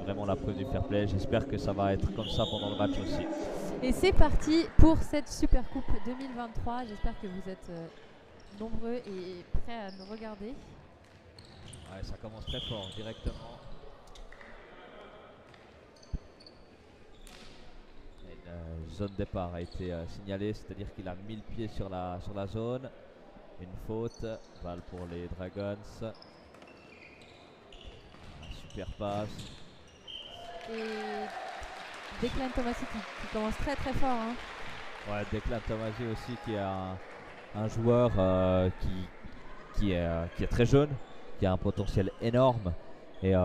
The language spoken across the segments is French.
Vraiment la preuve du fair play. J'espère que ça va être comme ça pendant le match aussi. Et c'est parti pour cette Super Coupe 2023. J'espère que vous êtes nombreux et prêts à nous regarder. Ouais, ça commence très fort directement. Une zone départ a été signalée, c'est-à-dire qu'il a mis le pied sur la zone. Une faute, balle pour les Dragons. Un super passe. Et Declan Tommasi qui commence très très fort. Hein. Ouais, Declan Tommasi aussi qui est un joueur qui est très jeune, qui a un potentiel énorme. Et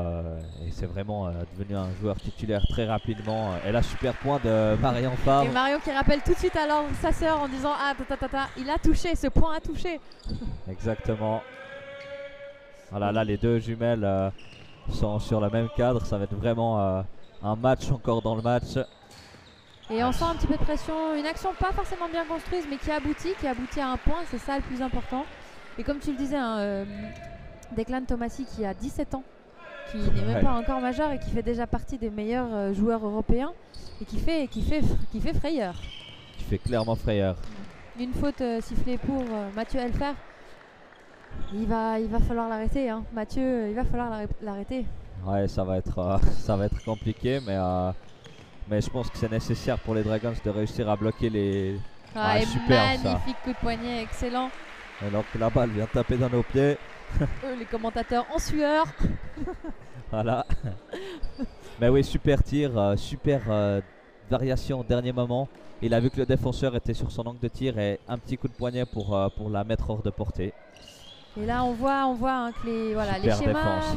c'est vraiment devenu un joueur titulaire très rapidement. Et là, super point de Marion Favre. Et Marion qui rappelle tout de suite alors sa sœur en disant ah il a touché, ce point a touché. Exactement. Voilà, là les deux jumelles sont sur le même cadre. Ça va être vraiment un match encore dans le match. Et on sent un petit peu de pression, une action pas forcément bien construite mais qui aboutit à un point, c'est ça le plus important. Et comme tu le disais, hein, Declan Tommasi qui a 17 ans, qui n'est même pas encore majeur et qui fait déjà partie des meilleurs joueurs européens et qui fait frayeur. Qui fait clairement frayeur. Une faute sifflée pour Mathieu Elfer. Il va falloir l'arrêter, hein. Mathieu, il va falloir l'arrêter. Ouais, ça va être compliqué, mais je pense que c'est nécessaire pour les Dragons de réussir à bloquer les. Super, magnifique coup de poignet, excellent. Alors que la balle vient taper dans nos pieds. Les commentateurs en sueur. Voilà. Mais oui, super tir, super variation au dernier moment. Il a vu que le défenseur était sur son angle de tir et un petit coup de poignet pour la mettre hors de portée. Et là on voit hein, que les schémas. Défense.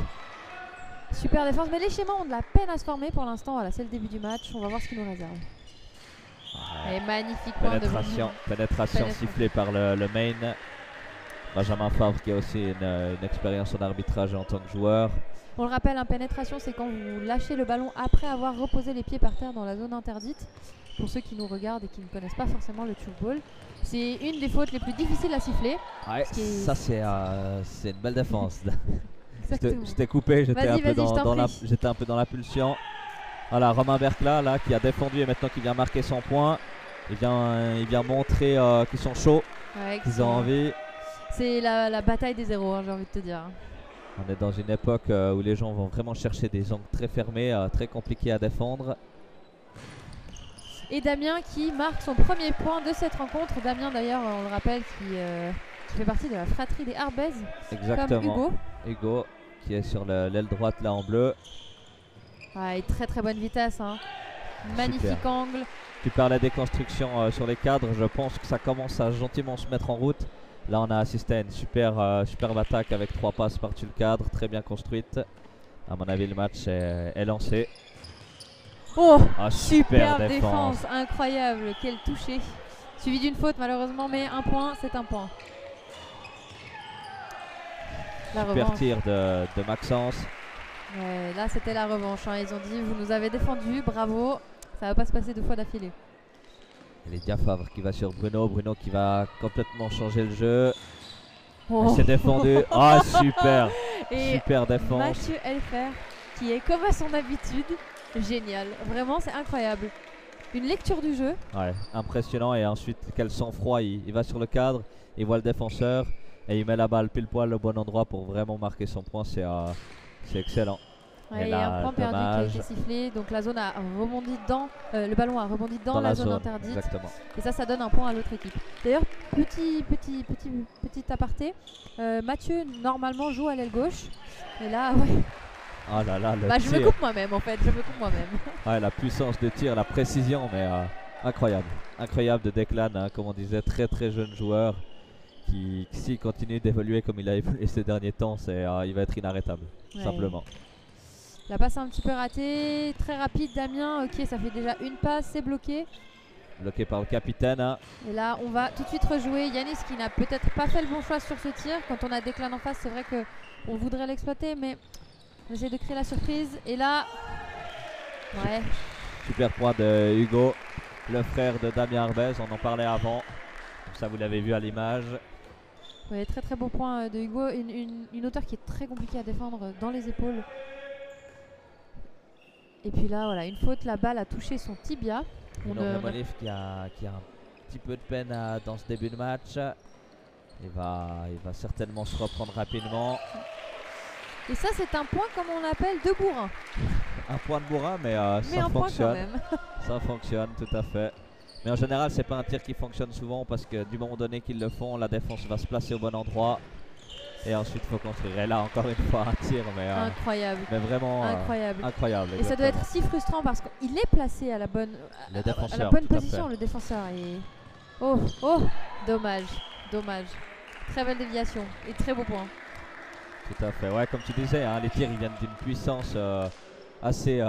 Super défense, mais les schémas ont de la peine à se former pour l'instant. Voilà, c'est le début du match, on va voir ce qu'il nous réserve. Et magnifique point de pénétration sifflée par le main. Benjamin Favre qui a aussi une expérience en arbitrage en tant que joueur. On le rappelle, hein, pénétration, c'est quand vous lâchez le ballon après avoir reposé les pieds par terre dans la zone interdite. Pour ceux qui nous regardent et qui ne connaissent pas forcément le turfball, c'est une des fautes les plus difficiles à siffler. Ouais, ça c'est une belle défense. Je t'ai coupé, j'étais un peu dans la pulsion. Voilà, Romain Bercla là, qui a défendu et maintenant qui vient marquer son point. Il vient montrer qu'ils sont chauds, qu'ils ont envie. C'est la bataille des zéros, hein, j'ai envie de te dire. On est dans une époque où les gens vont vraiment chercher des angles très fermés, très compliqués à défendre. Et Damien qui marque son premier point de cette rencontre. Damien d'ailleurs, on le rappelle, qui fait partie de la fratrie des Arbez. Exactement. Comme Hugo qui est sur l'aile droite là en bleu. Ouais, très très bonne vitesse. Hein. Magnifique super. Angle. Tu parlais des constructions sur les cadres. Je pense que ça commence à gentiment se mettre en route. Là on a assisté à une superbe attaque avec 3 passes par-dessus le cadre. Très bien construite. À mon avis le match est lancé. Oh, super défense, incroyable, quel toucher. Suivi d'une faute malheureusement, mais un point, c'est un point. Super tir de Maxence. Ouais, là c'était la revanche, hein. Ils ont dit vous nous avez défendu, bravo, ça va pas se passer 2 fois d'affilée. Et Lydia Favre qui va sur Bruno qui va complètement changer le jeu. Oh. Il s'est défendu. Ah super. Et super défense. Mathieu Elfer qui est comme à son habitude génial, vraiment c'est incroyable. Une lecture du jeu. Ouais, impressionnant. Et ensuite quel sang-froid, il va sur le cadre, il voit le défenseur et il met la balle pile poil au bon endroit pour vraiment marquer son point. C'est excellent. Ouais, il y a un point perdu qui a été sifflé, donc la zone a rebondi le ballon a rebondi dans la zone interdite. Exactement. Et ça donne un point à l'autre équipe. D'ailleurs, petit aparté, Mathieu normalement joue à l'aile gauche. Et là, ouais. Oh là là, je me coupe moi-même en fait, Ouais, la puissance de tir, la précision, mais incroyable. Incroyable de Declan, hein, comme on disait, très très jeune joueur qui s'il continue d'évoluer comme il a évolué ces derniers temps, il va être inarrêtable, simplement. La passe un petit peu ratée, très rapide Damien, ok ça fait déjà une passe, c'est bloqué. Bloqué par le capitaine. Hein. Et là on va tout de suite rejouer Yanis qui n'a peut-être pas fait le bon choix sur ce tir. Quand on a Declan en face, c'est vrai qu'on voudrait l'exploiter, mais on essaie de créer la surprise. Et là, ouais. Super point de Hugo, le frère de Damien Arbez, on en parlait avant. Ça vous l'avez vu à l'image. Ouais, très très beau point de Hugo, une hauteur qui est très compliquée à défendre dans les épaules. Et puis là, voilà, une faute, la balle a touché son tibia. Remonif qui a un petit peu de peine dans ce début de match. Il va certainement se reprendre rapidement. Et ça, c'est un point comme on appelle de bourrin. Un point de bourrin, mais ça un point quand fonctionne. même. Ça fonctionne, tout à fait. Mais en général, c'est pas un tir qui fonctionne souvent parce que du moment donné qu'ils le font, la défense va se placer au bon endroit. Et ensuite, il faut construire. Et là, encore une fois, un tir, mais incroyable. Mais vraiment incroyable. Incroyable. Et ça doit être si frustrant parce qu'il est placé à la bonne, position, le défenseur. Et... Oh, dommage. Très belle déviation et très beau point. Tout à fait. Ouais, comme tu disais, hein, les tirs ils viennent d'une puissance assez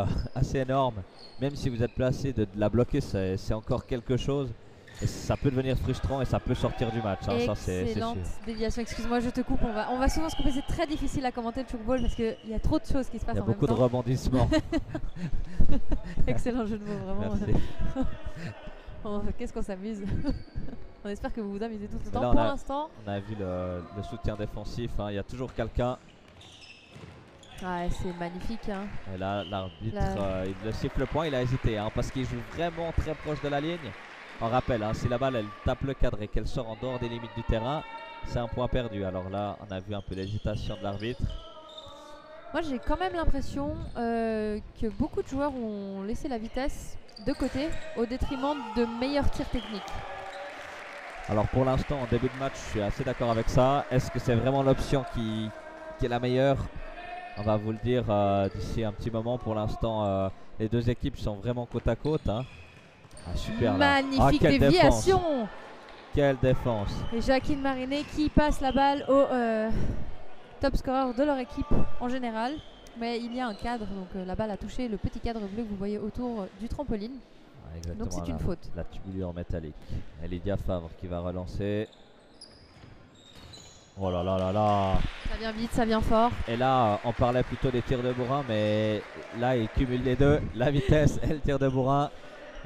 énorme. Même si vous êtes placé, de la bloquer, c'est encore quelque chose. Et ça peut devenir frustrant et ça peut sortir du match. Hein, excellente déviation. Excuse-moi, je te coupe. On va souvent se couper. C'est très difficile à commenter le football parce qu'il y a trop de choses qui se passent en même temps. Il y a beaucoup de rebondissements. Excellent jeu de mots, vraiment. Merci. Qu'est-ce qu'on s'amuse. On espère que vous vous amusez tout le temps. Là, pour l'instant, on a vu le soutien défensif. Hein. Il y a toujours quelqu'un. Ouais, c'est magnifique. Hein. Et là, l'arbitre, il le siffle le point. Il a hésité hein, parce qu'il joue vraiment très proche de la ligne. On rappelle, hein, si la balle elle tape le cadre et qu'elle sort en dehors des limites du terrain, c'est un point perdu. Alors là, on a vu un peu l'hésitation de l'arbitre. Moi, j'ai quand même l'impression que beaucoup de joueurs ont laissé la vitesse de côté au détriment de meilleurs tirs techniques. Alors pour l'instant, en début de match, je suis assez d'accord avec ça. Est-ce que c'est vraiment l'option qui est la meilleure? On va vous le dire d'ici un petit moment. Pour l'instant, les deux équipes sont vraiment côte à côte. Hein. Ah, super là. Magnifique déviation. Quelle défense. Et Joaquin Marinet qui passe la balle au top scorer de leur équipe en général. Mais il y a un cadre, donc la balle a touché le petit cadre bleu que vous voyez autour du trampoline. Exactement, donc c'est une faute. La tubulure métallique. Et Lydia Favre qui va relancer. Oh là là là là. Ça vient vite, ça vient fort. Et là, on parlait plutôt des tirs de bourrin, mais là, il cumule les deux, la vitesse et le tir de bourrin.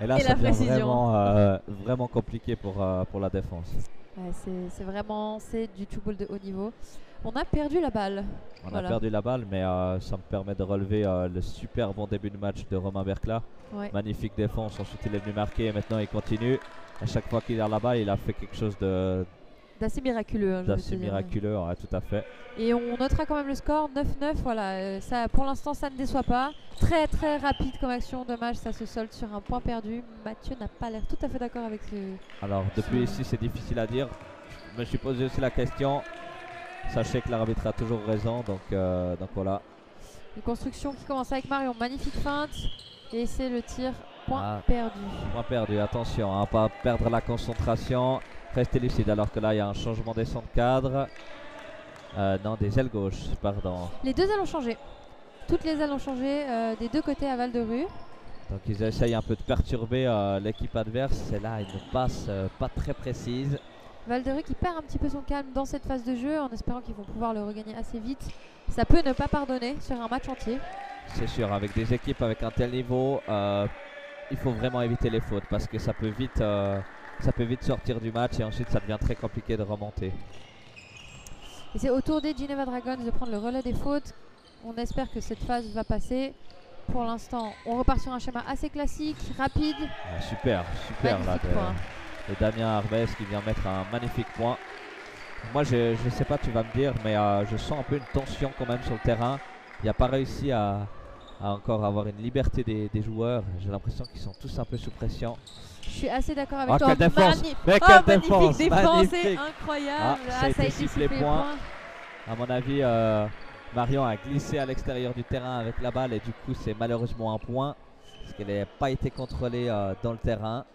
Et là, ça devient vraiment compliqué pour la défense. Ouais, c'est vraiment du football de haut niveau. On a perdu la balle. On a perdu la balle, mais ça me permet de relever le super bon début de match de Romain Bercla. Ouais. Magnifique défense, ensuite il est venu marquer et maintenant il continue. À chaque fois qu'il a la balle, il a fait quelque chose d'assez miraculeux. Hein, d'assez miraculeux, ouais, tout à fait. Et on notera quand même le score 9-9. Voilà, ça, pour l'instant, ça ne déçoit pas. Très très rapide comme action. Dommage, ça se solde sur un point perdu. Mathieu n'a pas l'air tout à fait d'accord avec ce. Alors, depuis ici, c'est difficile à dire. Je me suis posé aussi la question. Sachez que l'arbitre a toujours raison. Donc voilà. Une construction qui commence avec Marion. Magnifique feinte. Et c'est le tir. Point perdu. Point perdu. Attention, hein, pas perdre la concentration. Restez lucide alors que là il y a un changement des centres cadres. Non, des ailes gauches, pardon. Les deux ailes ont changé. Toutes les ailes ont changé des deux côtés à Val-de-Rue. Donc ils essayent un peu de perturber l'équipe adverse. Et là, une passe pas très précise. Val-de-Rue qui perd un petit peu son calme dans cette phase de jeu en espérant qu'ils vont pouvoir le regagner assez vite. Ça peut ne pas pardonner sur un match entier. C'est sûr, avec des équipes avec un tel niveau, il faut vraiment éviter les fautes parce que ça peut vite sortir du match et ensuite ça devient très compliqué de remonter. Et c'est au tour des Geneva Dragons de prendre le relais des fautes. On espère que cette phase va passer. Pour l'instant, on repart sur un schéma assez classique, rapide. Ah, super là, de Damien Arbès qui vient mettre un magnifique point. Moi, je sais pas, tu vas me dire, mais je sens un peu une tension quand même sur le terrain. Il n'a pas réussi à encore avoir une liberté des joueurs. J'ai l'impression qu'ils sont tous un peu sous pression. Je suis assez d'accord avec toi. Quelle défense! Magnifique défense, c'est incroyable. Ça a été sifflé point. À mon avis, Marion a glissé à l'extérieur du terrain avec la balle et du coup c'est malheureusement un point parce qu'elle n'a pas été contrôlée dans le terrain.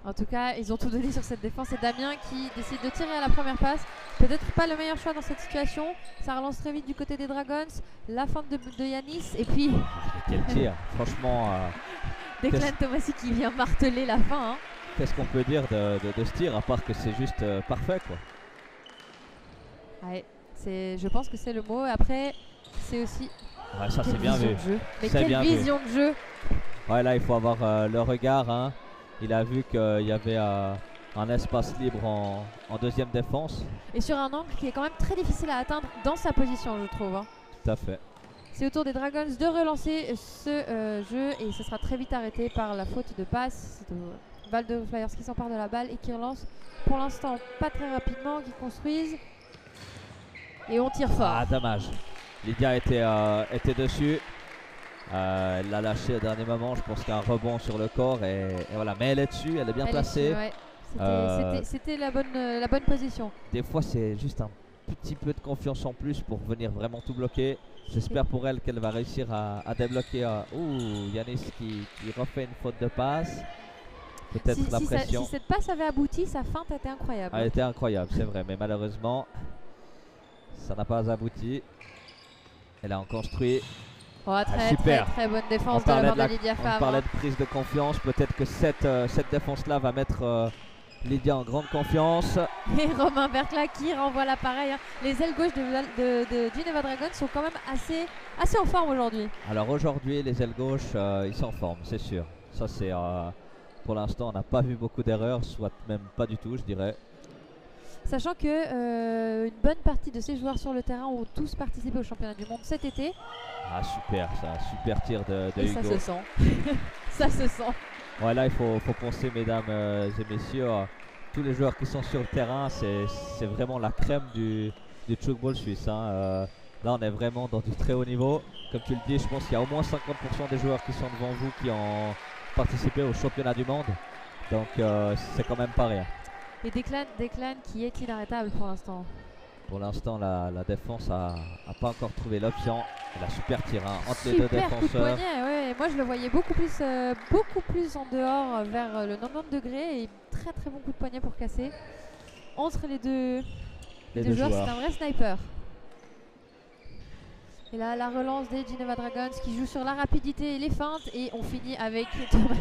En tout cas, ils ont tout donné sur cette défense et Damien qui décide de tirer à la première passe. Peut-être pas le meilleur choix dans cette situation. Ça relance très vite du côté des Dragons. La feinte de Yanis et puis... Quel tir! Franchement... Declan Tomassi qui vient marteler la fin. Hein. Qu'est-ce qu'on peut dire de ce tir à part que c'est juste parfait quoi. Ouais, je pense que c'est le mot. Après, c'est aussi... Ouais, ça c'est bien vu. Mais quelle vision de jeu! Ouais, là il faut avoir le regard. Hein. Il a vu qu'il y avait un espace libre en deuxième défense. Et sur un angle qui est quand même très difficile à atteindre dans sa position, je trouve. Hein. Tout à fait. C'est au tour des Dragons de relancer ce jeu et ce sera très vite arrêté par la faute de passe. C'est Valde Flyers qui s'empare de la balle et qui relance pour l'instant pas très rapidement, qui construisent. Et on tire fort. Ah, dommage. Lydia était dessus. Elle l'a lâché au dernier moment. Je pense qu'il y a un rebond sur le corps. Et voilà. Mais elle est dessus, elle est bien placée. C'était la bonne position. Des fois, c'est juste un petit peu de confiance en plus pour venir vraiment tout bloquer. J'espère pour elle qu'elle va réussir à débloquer. Yanis qui refait une faute de passe. Peut-être la pression. Si cette passe avait abouti, sa feinte était incroyable. Elle était incroyable, c'est vrai. Mais malheureusement, ça n'a pas abouti. Elle a en construit. Oh, très bonne défense de la part de Lydia Favre. On parlait de prise de confiance. Peut-être que cette défense-là va mettre Lydia en grande confiance. Et Romain Bercla qui renvoie l'appareil. Les ailes gauches de Geneva Dragons sont quand même assez en forme aujourd'hui. Alors aujourd'hui, les ailes gauches, ils sont en forme, c'est sûr. Ça, c'est pour l'instant, on n'a pas vu beaucoup d'erreurs, soit même pas du tout, je dirais. Sachant que une bonne partie de ces joueurs sur le terrain ont tous participé au championnat du monde cet été. Ah super, ça, super tir de et Hugo. Ça se sent. Ça se sent. Ouais, là il faut penser, mesdames et messieurs, tous les joueurs qui sont sur le terrain, c'est vraiment la crème du tchoukball suisse. Là on est vraiment dans du très haut niveau. Comme tu le dis, je pense qu'il y a au moins 50% des joueurs qui sont devant vous qui ont participé au championnat du monde. Donc c'est quand même pas rien. Et Declan qui est inarrêtable pour l'instant. Pour l'instant, la défense a pas encore trouvé l'option. Elle a super tir entre les deux défenseurs. Coup de poignet, ouais. Moi je le voyais beaucoup plus en dehors vers le 90 degrés et très bon coup de poignet pour casser. Entre les deux joueurs, c'est un vrai sniper. Et là, la relance des Geneva Dragons qui joue sur la rapidité et les feintes. Et on finit avec Thomas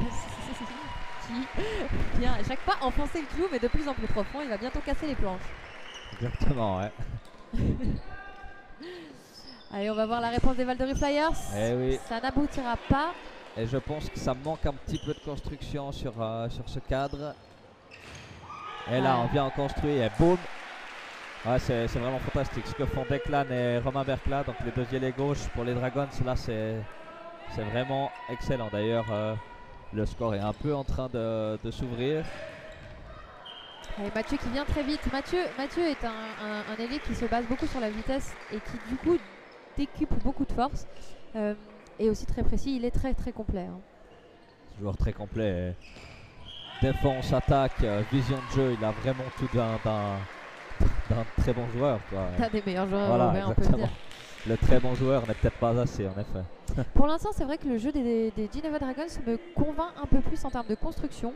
qui vient à chaque fois enfoncer le clou, mais de plus en plus profond. Il va bientôt casser les planches. Exactement, ouais. Allez, on va voir la réponse des Valderie Flyers. Eh oui. Ça n'aboutira pas. Et je pense que ça manque un petit peu de construction sur ce cadre. Et là, on vient en construire et boum. Ouais, c'est vraiment fantastique ce que font Declan et Romain Bercla, donc les deux ailiers gauche pour les Dragons. Là, c'est vraiment excellent. D'ailleurs, le score est un peu en train de s'ouvrir. Allez, Mathieu qui vient très vite. Mathieu est un ailier qui se base beaucoup sur la vitesse et qui du coup décuple beaucoup de force. Et aussi très précis, il est très complet. Joueur très complet. Défense, attaque, vision de jeu, il a vraiment tout d'un très bon joueur. T'as des meilleurs joueurs, voilà, on peut le dire. Le très bon joueur n'est peut-être pas assez en effet. Pour l'instant, c'est vrai que le jeu des Geneva Dragons me convainc un peu plus en termes de construction.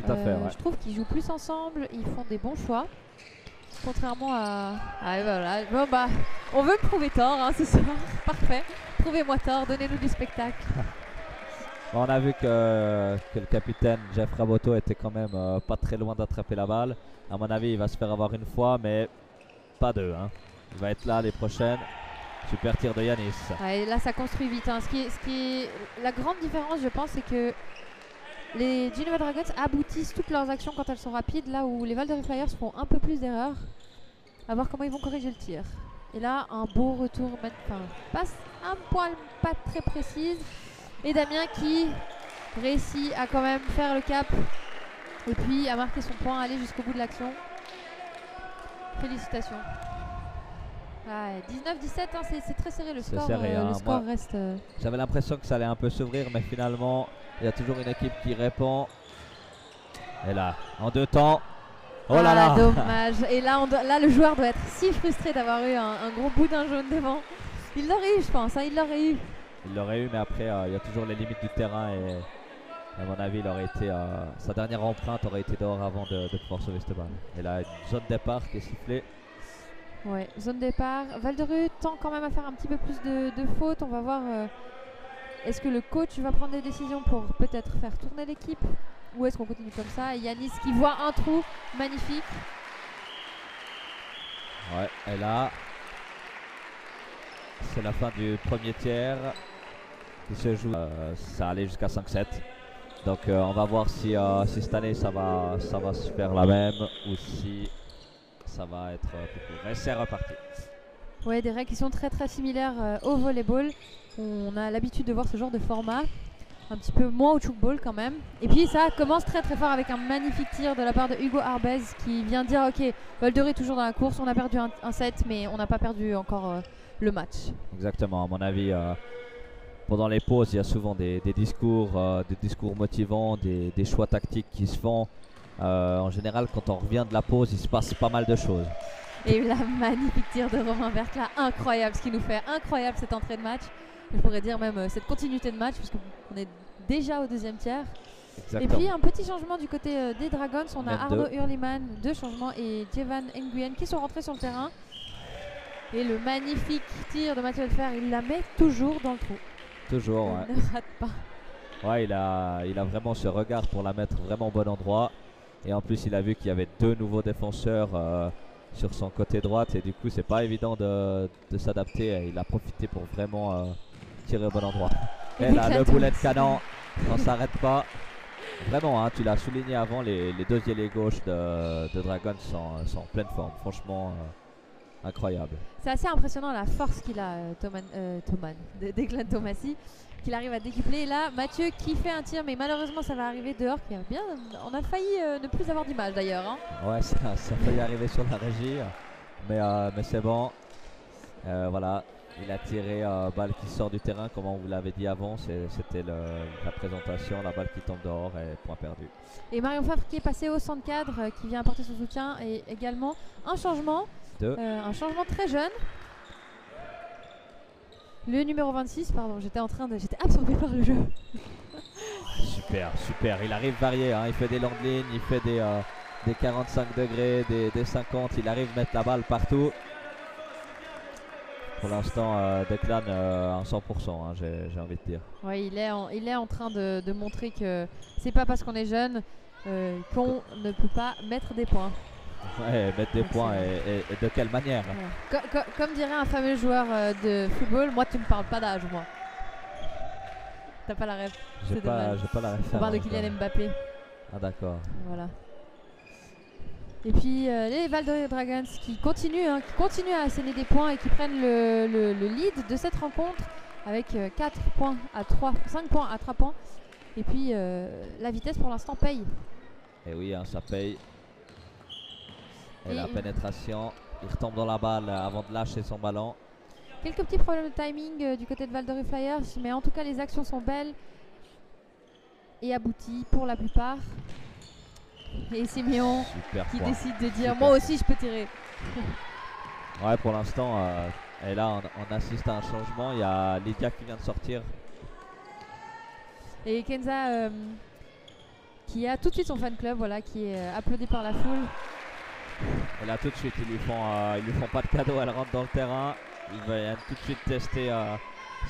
Tout à fait, ouais. Je trouve qu'ils jouent plus ensemble, ils font des bons choix. Contrairement à... Ah voilà, bon bah, on veut me prouver tort ce soir, parfait. Prouvez-moi tort, donnez-nous du spectacle. On a vu que le capitaine Jeff Raboto était quand même pas très loin d'attraper la balle. À mon avis, il va se faire avoir une fois, mais pas deux. Il va être là les prochaines. Super tir de Yanis. Et là, ça construit vite. La grande différence, je pense, c'est que les Geneva Dragons aboutissent toutes leurs actions quand elles sont rapides, là où les Valderie Flyers font un peu plus d'erreurs. À voir comment ils vont corriger le tir. Et là, un beau retour, passe un poil pas très précise. Et Damien qui réussit à quand même faire le cap et puis à marquer son point, aller jusqu'au bout de l'action. Félicitations. 19-17, c'est très serré le score. Le score reste. J'avais l'impression que ça allait un peu s'ouvrir, mais finalement, il y a toujours une équipe qui répond. Et là, en deux temps. Oh là là, dommage. Et là, le joueur doit être si frustré d'avoir eu un gros boudin jaune devant. Il l'aurait eu, je pense. Il l'aurait eu. Il l'aurait eu, mais après, il y a toujours les limites du terrain. Et à mon avis, il aurait été, sa dernière empreinte aurait été dehors avant de pouvoir sauver cette balle. Et là, une zone départ qui est sifflée. Ouais, zone départ. Valderud tend quand même à faire un petit peu plus de fautes. On va voir. Est-ce que le coach va prendre des décisions pour peut-être faire tourner l'équipe ou est-ce qu'on continue comme ça? Et Yanis qui voit un trou magnifique. Ouais, et là, c'est la fin du premier tiers qui se joue. Ça allait jusqu'à 5-7. Donc on va voir si cette année ça va se faire la même ou si ça va être plus court. Et c'est reparti. Ouais, des règles qui sont très très similaires au volleyball. On a l'habitude de voir ce genre de format. Un petit peu moins au chukball quand même. Et puis ça commence très très fort avec un magnifique tir de la part de Hugo Arbez qui vient dire ok, Val-de-Rue est toujours dans la course, on a perdu un set mais on n'a pas perdu encore le match. Exactement, à mon avis, pendant les pauses, il y a souvent des discours motivants, des choix tactiques qui se font. En général, quand on revient de la pause, il se passe pas mal de choses. Et la magnifique tir de Romain Verclas, incroyable ce qu'il nous fait, incroyable cette entrée de match. Je pourrais dire même cette continuité de match puisqu'on est déjà au deuxième tiers. Exactement. Et puis un petit changement du côté des Dragons, on a Même Arnaud Hurliman, 2 changements, et Jevan Nguyen qui sont rentrés sur le terrain. Et le magnifique tir de Mathieu Delfer, il la met toujours dans le trou. Toujours, Il ne rate pas. Ouais, il a vraiment ce regard pour la mettre vraiment au bon endroit. Et en plus, il a vu qu'il y avait 2 nouveaux défenseurs sur son côté droite. Et du coup, c'est pas évident de s'adapter. Il a profité pour vraiment tirer au bon endroit. Et là, le boulet de canon, on s'arrête pas. Vraiment, hein, tu l'as souligné avant, les 2 ailiers gauche de Dragons sont en pleine forme. Franchement, incroyable. C'est assez impressionnant la force qu'il a, Declan Thomasy, qu'il arrive à décupler. Et là, Mathieu qui fait un tir, mais malheureusement, ça va arriver dehors. On a failli ne plus avoir d'image d'ailleurs. Hein. Ouais, ça a failli arriver sur la régie, mais c'est bon. Voilà, il a tiré balle qui sort du terrain, comme on vous l'avait dit avant. C'était la présentation, la balle qui tombe dehors et point perdu. Et Marion Favre qui est passé au centre cadre, qui vient apporter son soutien, et également un changement très jeune. Le numéro 26, pardon, j'étais absorbé par le jeu. Super, il arrive varié, hein. Il fait des longues lignes, il fait des 45 degrés, des 50, il arrive à mettre la balle partout. Pour l'instant, Declan à 100%, hein, j'ai envie de dire. Oui, il est en train de montrer que c'est pas parce qu'on est jeune qu'on ne peut pas mettre des points. Ouais, mettre des points et de quelle manière. Ouais. Comme dirait un fameux joueur de football, moi tu me parles pas d'âge, moi. T'as pas la rêve. J'ai pas la référence. On parle de Kylian Mbappé. Ah d'accord. Voilà. Et puis les Val-de-Rue Dragons qui continuent à asséner des points et qui prennent le lead de cette rencontre avec 5 points à 3 points. Et puis la vitesse pour l'instant paye. Et oui, hein, ça paye. Et la pénétration, il retombe dans la balle avant de lâcher son ballon. Quelques petits problèmes de timing du côté de Val-de-Rue Flyers, mais en tout cas les actions sont belles et abouties pour la plupart. Et Siméon qui décide de dire moi aussi je peux tirer. Ouais, pour l'instant, et là on assiste à un changement. Il y a Lydia qui vient de sortir. Et Kenza qui a tout de suite son fan club, voilà, qui est applaudi par la foule. Et là tout de suite ils lui font pas de cadeau, elle rentre dans le terrain. Il va tout de suite tester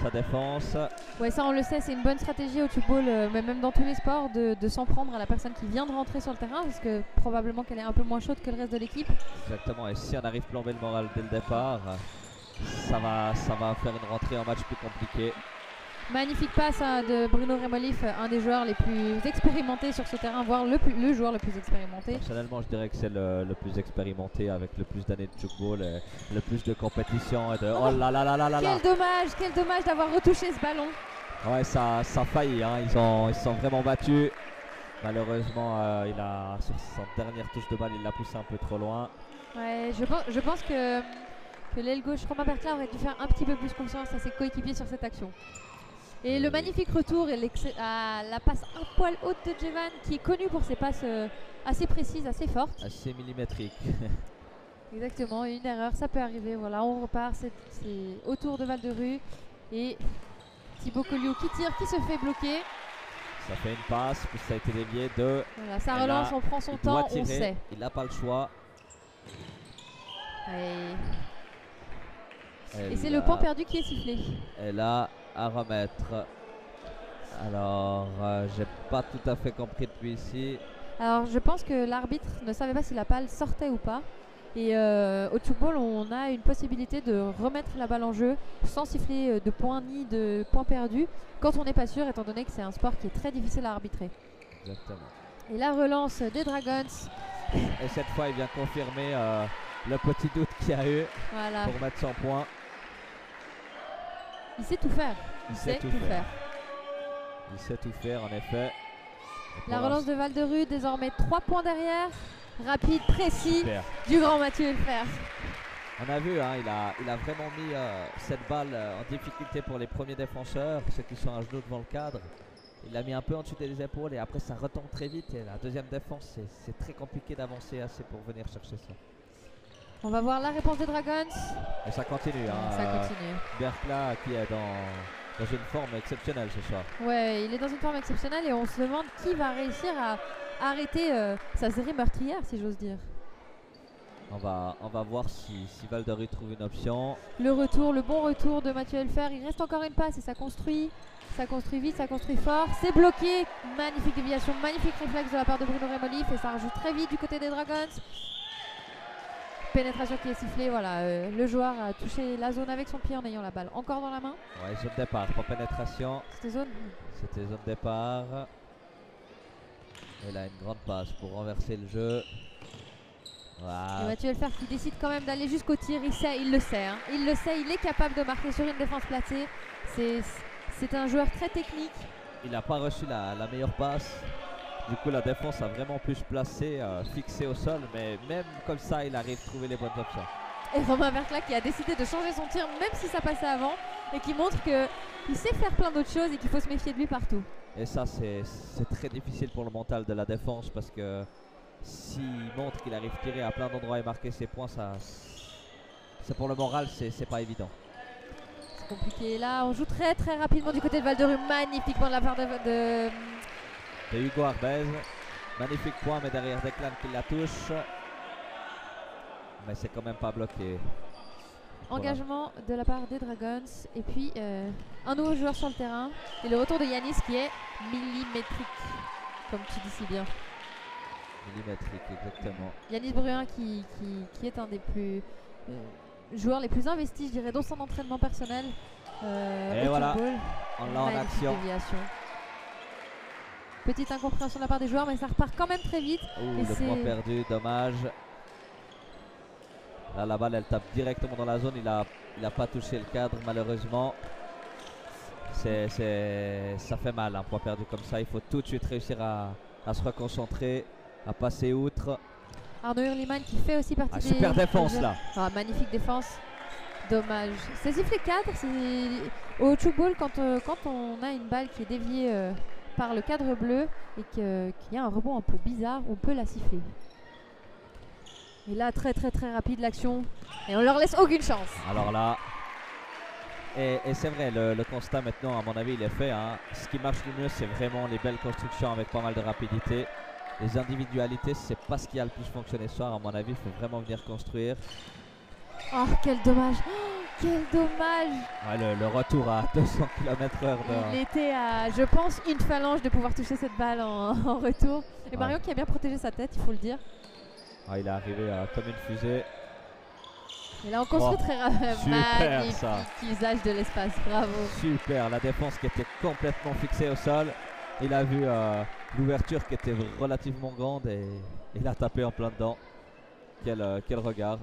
sa défense. Ouais, ça on le sait, c'est une bonne stratégie au football, mais même dans tous les sports, de s'en prendre à la personne qui vient de rentrer sur le terrain, parce que probablement qu'elle est un peu moins chaude que le reste de l'équipe. Exactement, et si on arrive à plomber le moral dès le départ, ça va faire une rentrée en match plus compliquée. Magnifique passe de Bruno Remolif, un des joueurs les plus expérimentés sur ce terrain, voire le joueur le plus expérimenté. Personnellement, je dirais que c'est le plus expérimenté, avec le plus d'années de football, le plus de compétition et de oh là là là là là. Quel dommage d'avoir retouché ce ballon. Ouais, ça a failli, hein. Ils se sont vraiment battus. Malheureusement, il a sur son dernière touche de balle, il l'a poussé un peu trop loin. Ouais, je pense que l'aile gauche Romain Verclas aurait dû faire un petit peu plus confiance à ses coéquipiers sur cette action. Et le magnifique retour et la passe un poil haute de Jevan, qui est connu pour ses passes assez précises, assez fortes. Assez millimétriques. Exactement, une erreur, ça peut arriver. Voilà, on repart, c'est autour de Val-de-Rue. Et Thibaut Colliot qui tire, qui se fait bloquer. Ça fait une passe, puis ça a été dévié de... Voilà, ça relance, on prend son temps, on sait. Il n'a pas le choix. Et c'est le point perdu qui est sifflé. Et là, à remettre. Alors, j'ai pas tout à fait compris depuis ici. Alors, je pense que l'arbitre ne savait pas si la balle sortait ou pas. Et au football, on a une possibilité de remettre la balle en jeu sans siffler de points ni de points perdus quand on n'est pas sûr, étant donné que c'est un sport qui est très difficile à arbitrer. Exactement. Et la relance des Dragons. Et cette fois, il vient confirmer le petit doute qu'il y a eu Voilà. pour mettre son point. Il sait tout faire. Il sait tout faire. Il sait tout faire en effet. La relance de Val-de-Rue, désormais 3 points derrière. Rapide, précis, Super. du grand Mathieu Helfer. On a vu, hein, il a vraiment mis cette balle en difficulté pour les premiers défenseurs, ceux qui sont à genoux devant le cadre. Il l'a mis un peu en dessous des épaules et après ça retombe très vite. Et la deuxième défense, c'est très compliqué d'avancer assez pour venir chercher ça. On va voir la réponse des Dragons. Et ça continue. Hein, Ça continue. Berkla qui est dans une forme exceptionnelle ce soir. Ouais, il est dans une forme exceptionnelle et on se demande qui va réussir à arrêter sa série meurtrière, si j'ose dire. On va voir si Val-de-Rue trouve une option. Le retour, le bon retour de Mathieu Helfer. Il reste encore une passe et ça construit. Ça construit vite, ça construit fort. C'est bloqué. Magnifique déviation, magnifique réflexe de la part de Bruno Remolif et ça rajoute très vite du côté des Dragons. Pénétration qui est sifflée. Voilà, le joueur a touché la zone avec son pied en ayant la balle encore dans la main. Ouais, zone départ pour pénétration. C'était zone. C'était zone départ. Et là, une grande passe pour renverser le jeu. Voilà. Et Mathieu Helfer qui décide quand même d'aller jusqu'au tir. Il le sait. Hein. Il le sait, il est capable de marquer sur une défense placée. C'est un joueur très technique. Il n'a pas reçu la meilleure passe. Du coup, la défense a vraiment pu se placer, fixé au sol. Mais même comme ça, il arrive à trouver les bonnes options. Et Romain Berkla qui a décidé de changer son tir, même si ça passait avant. Et qui montre qu'il sait faire plein d'autres choses et qu'il faut se méfier de lui partout. Et ça, c'est très difficile pour le mental de la défense. Parce que s'il montre qu'il arrive à tirer à plein d'endroits et marquer ses points, c'est pour le moral, c'est pas évident. C'est compliqué. Là, on joue très très rapidement du côté de Val-de-Rue. Magnifiquement de la part de Hugo Arbez. Magnifique point, mais derrière Declan qui la touche. Mais c'est quand même pas bloqué. Engagement de la part des Dragons. Et puis un nouveau joueur sur le terrain. Et le retour de Yanis qui est millimétrique, comme tu dis si bien. Millimétrique, exactement. Yanis Bruin qui est un des plus joueurs les plus investis, je dirais, dans son entraînement personnel. Et voilà, on l'a en action. Déviation. Petite incompréhension de la part des joueurs, mais ça repart quand même très vite. Ouh, le point perdu, dommage. Là, la balle, elle tape directement dans la zone. Il a pas touché le cadre, malheureusement. Ça fait mal, un point perdu comme ça. Il faut tout de suite réussir à se reconcentrer, à passer outre. Arnaud Hurliman qui fait aussi partie des... Super défense là. Magnifique défense. Dommage. C'est sifflé cadre. Au tchoukball, quand on a une balle qui est déviée par le cadre bleu et qu'il y a un rebond un peu bizarre, on peut la siffler. Et là, très très très rapide l'action. Et on leur laisse aucune chance. Alors là, et c'est vrai, le constat maintenant, à mon avis, il est fait. Hein. Ce qui marche le mieux, c'est vraiment les belles constructions avec pas mal de rapidité. Les individualités, c'est pas ce qui a le plus fonctionné ce soir. À mon avis, il faut vraiment venir construire. Oh, quel dommage! Oh, quel dommage! Ouais, le retour à 200 km/h. Il était à, je pense, une phalange de pouvoir toucher cette balle en retour. Et Marion qui a bien protégé sa tête, il faut le dire. Ah, il est arrivé comme une fusée. Et là, on construit très rapidement. Super ça. Usage de l'espace, bravo. Super, la défense qui était complètement fixée au sol. Il a vu l'ouverture qui était relativement grande et il a tapé en plein dedans. Quel regard.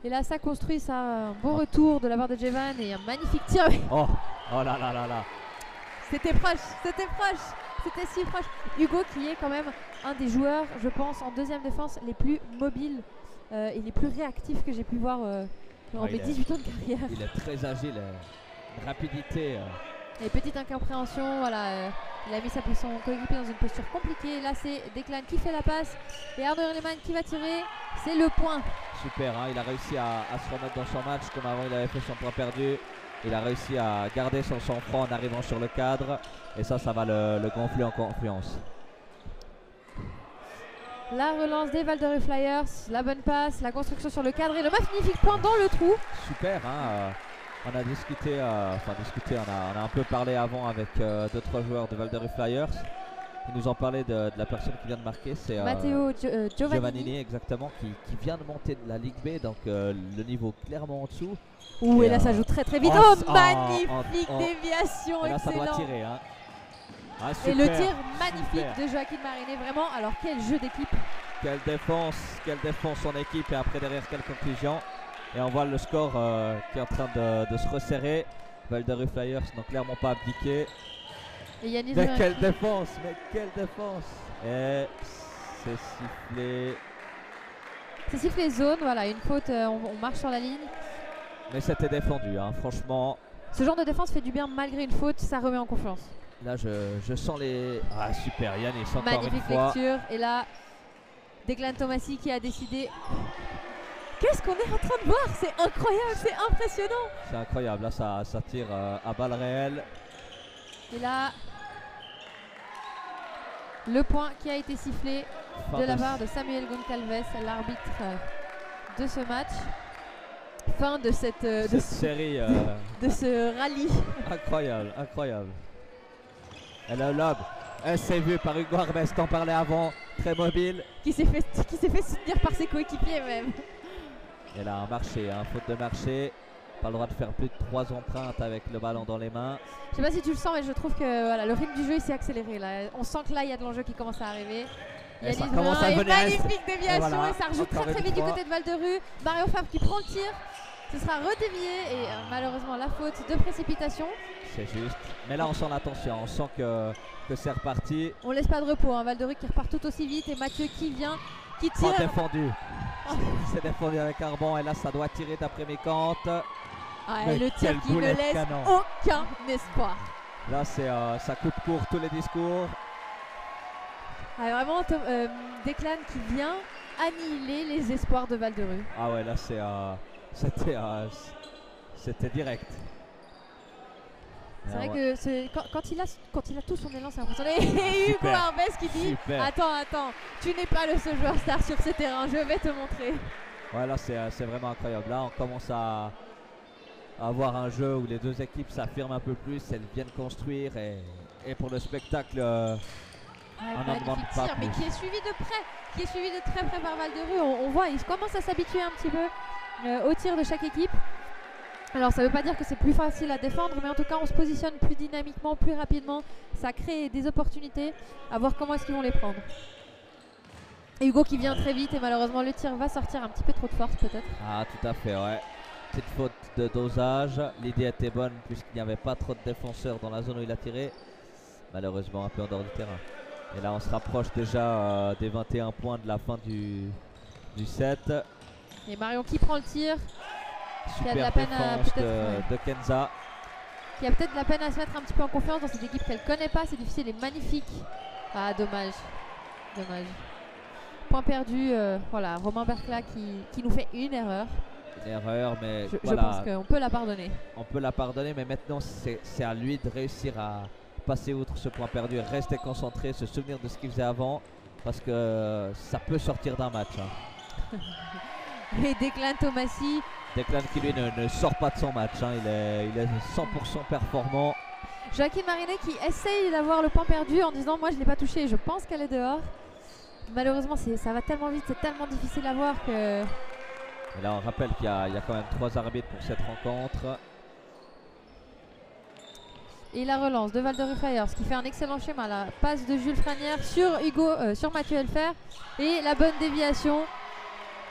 Et là, ça construit ça, un beau retour de la part de Jevan et un magnifique tir. Oh là là là là. C'était proche, c'était si proche. Hugo qui est quand même un des joueurs, je pense, en deuxième défense les plus mobiles et les plus réactifs que j'ai pu voir en mes 18 ans de carrière. Il est très agile, une rapidité. Et petite incompréhension, voilà, il a mis son coéquipier dans une posture compliquée. Là, c'est Declan qui fait la passe et Arnaud Hurliman qui va tirer. C'est le point. Super, hein, il a réussi à se remettre dans son match comme avant il avait fait son point perdu. Il a réussi à garder son sang-froid en arrivant sur le cadre. Et ça va le gonfler en confiance. La relance des Val-de-Rue Flyers, la bonne passe, la construction sur le cadre et le magnifique point dans le trou. Super, hein, on a discuté, on a un peu parlé avant avec 2-3 joueurs de Val-de-Rue Flyers. Ils nous ont parlé de la personne qui vient de marquer, c'est Matteo Giovannini, exactement, qui vient de monter de la Ligue B, donc le niveau clairement en dessous. Ouh, et là ça joue très très vite. Magnifique déviation, et là, excellent. Ça doit tirer, hein. Et le tir magnifique de Joaquin Mariné, vraiment, alors quel jeu d'équipe. quelle défense son équipe, et après derrière quelle conclusion. Et on voit le score qui est en train de se resserrer. Val-de-Rue Flyers n'ont clairement pas abdiqué. Et Yanis Mais Vaincu. quelle défense, mais quelle défense. Et c'est sifflé. C'est sifflé zone, voilà, une faute, on marche sur la ligne. Mais c'était défendu, hein, franchement. Ce genre de défense fait du bien malgré une faute, ça remet en confiance. Là, je sens les... Ah, super, Yanis, encore Magnifique une fois. lecture. Et là, Declan Tomassi qui a décidé. Qu'est-ce qu'on est en train de voir? C'est incroyable, c'est impressionnant. C'est incroyable, là, ça tire à balles réelles. Et là, le point qui a été sifflé Fin de la part de Samuel Goncalves, l'arbitre de ce match. Fin de cette, cette série. de ce rallye. Incroyable, incroyable. Elle a le lob. Elle s'est vue par Hugo Arbès, t'en parlais avant, très mobile. Qui s'est fait soutenir par ses coéquipiers même. Elle a un marché, un faute de marché. Pas le droit de faire plus de 3 empreintes avec le ballon dans les mains. Je sais pas si tu le sens, mais je trouve que voilà, le rythme du jeu s'est accéléré. Là. On sent que là, il y a de l'enjeu qui commence à arriver. Et ça Yanis commence à Brun, et devenir magnifique déviation, et voilà, et ça rejoue encore très une vite du fois. côté de Val-de-Rue. Mario Favre qui prend le tir. Ce sera redévié et malheureusement la faute de précipitation. C'est juste. Mais là, on sent l'attention, on sent que c'est reparti. On laisse pas de repos, hein. Val-de-Rue qui repart tout aussi vite et Mathieu qui vient, qui Oh, tire. défendu. Oh. C'est défendu avec un rebond et là, ça doit tirer d'après mes comptes. Ah, Mais et le tir quelle qui ne boulette laisse canon. aucun espoir. Là, ça coupe court tous les discours. Ah, vraiment, Declan qui vient annihiler les espoirs de Val-de-Rue. Ah ouais, là, c'était direct. C'est Ah vrai ouais. que quand il a tout son élan, c'est impressionnant. Et Hugo Super. Arbès qui dit Super. Attends, tu n'es pas le seul joueur star sur ce terrain, je vais te montrer. Ouais, là, c'est vraiment incroyable. Là, on commence à avoir un jeu où les deux équipes s'affirment un peu plus, elles viennent construire et pour le spectacle, on n'en demande Magnifique pas tir, mais plus. qui est suivi de près, qui est suivi de très près par Val-de-Rue. On voit, ils commencent à s'habituer un petit peu au tir de chaque équipe. Alors ça ne veut pas dire que c'est plus facile à défendre, mais en tout cas on se positionne plus dynamiquement, plus rapidement. Ça crée des opportunités, à voir comment est-ce qu'ils vont les prendre. Et Hugo qui vient très vite et malheureusement le tir va sortir un petit peu trop de force peut-être. Ah, tout à fait, ouais. Petite faute de dosage. L'idée était bonne puisqu'il n'y avait pas trop de défenseurs dans la zone où il a tiré. Malheureusement un peu en dehors du terrain. Et là on se rapproche déjà des 21 points de la fin du set. Et Marion qui prend le tir, qui a de Super la peine à défense peut-être de Kenza. qui a peut-être de la peine à se mettre un petit peu en confiance dans cette équipe qu'elle connaît pas, c'est difficile et magnifique. Ah dommage, dommage. Point perdu, voilà, Romain Bercla qui nous fait une erreur. Une erreur, mais Je voilà, pense qu'on peut la pardonner. on peut la pardonner, mais maintenant c'est à lui de réussir à passer outre ce point perdu, rester concentré, se souvenir de ce qu'il faisait avant, parce que ça peut sortir d'un match. Hein. Et Declan Tomassi, Declan qui lui ne sort pas de son match, hein. Il est 100% performant. Joaquin Marinet qui essaye d'avoir le point perdu en disant moi je l'ai pas touché, je pense qu'elle est dehors. Malheureusement ça va tellement vite, c'est tellement difficile à voir que... Et là on rappelle qu'il y a quand même 3 arbitres pour cette rencontre. Et la relance de Val-de-Rue Flyers qui fait un excellent schéma, la passe de Jules Franière sur Mathieu Elfer et la bonne déviation.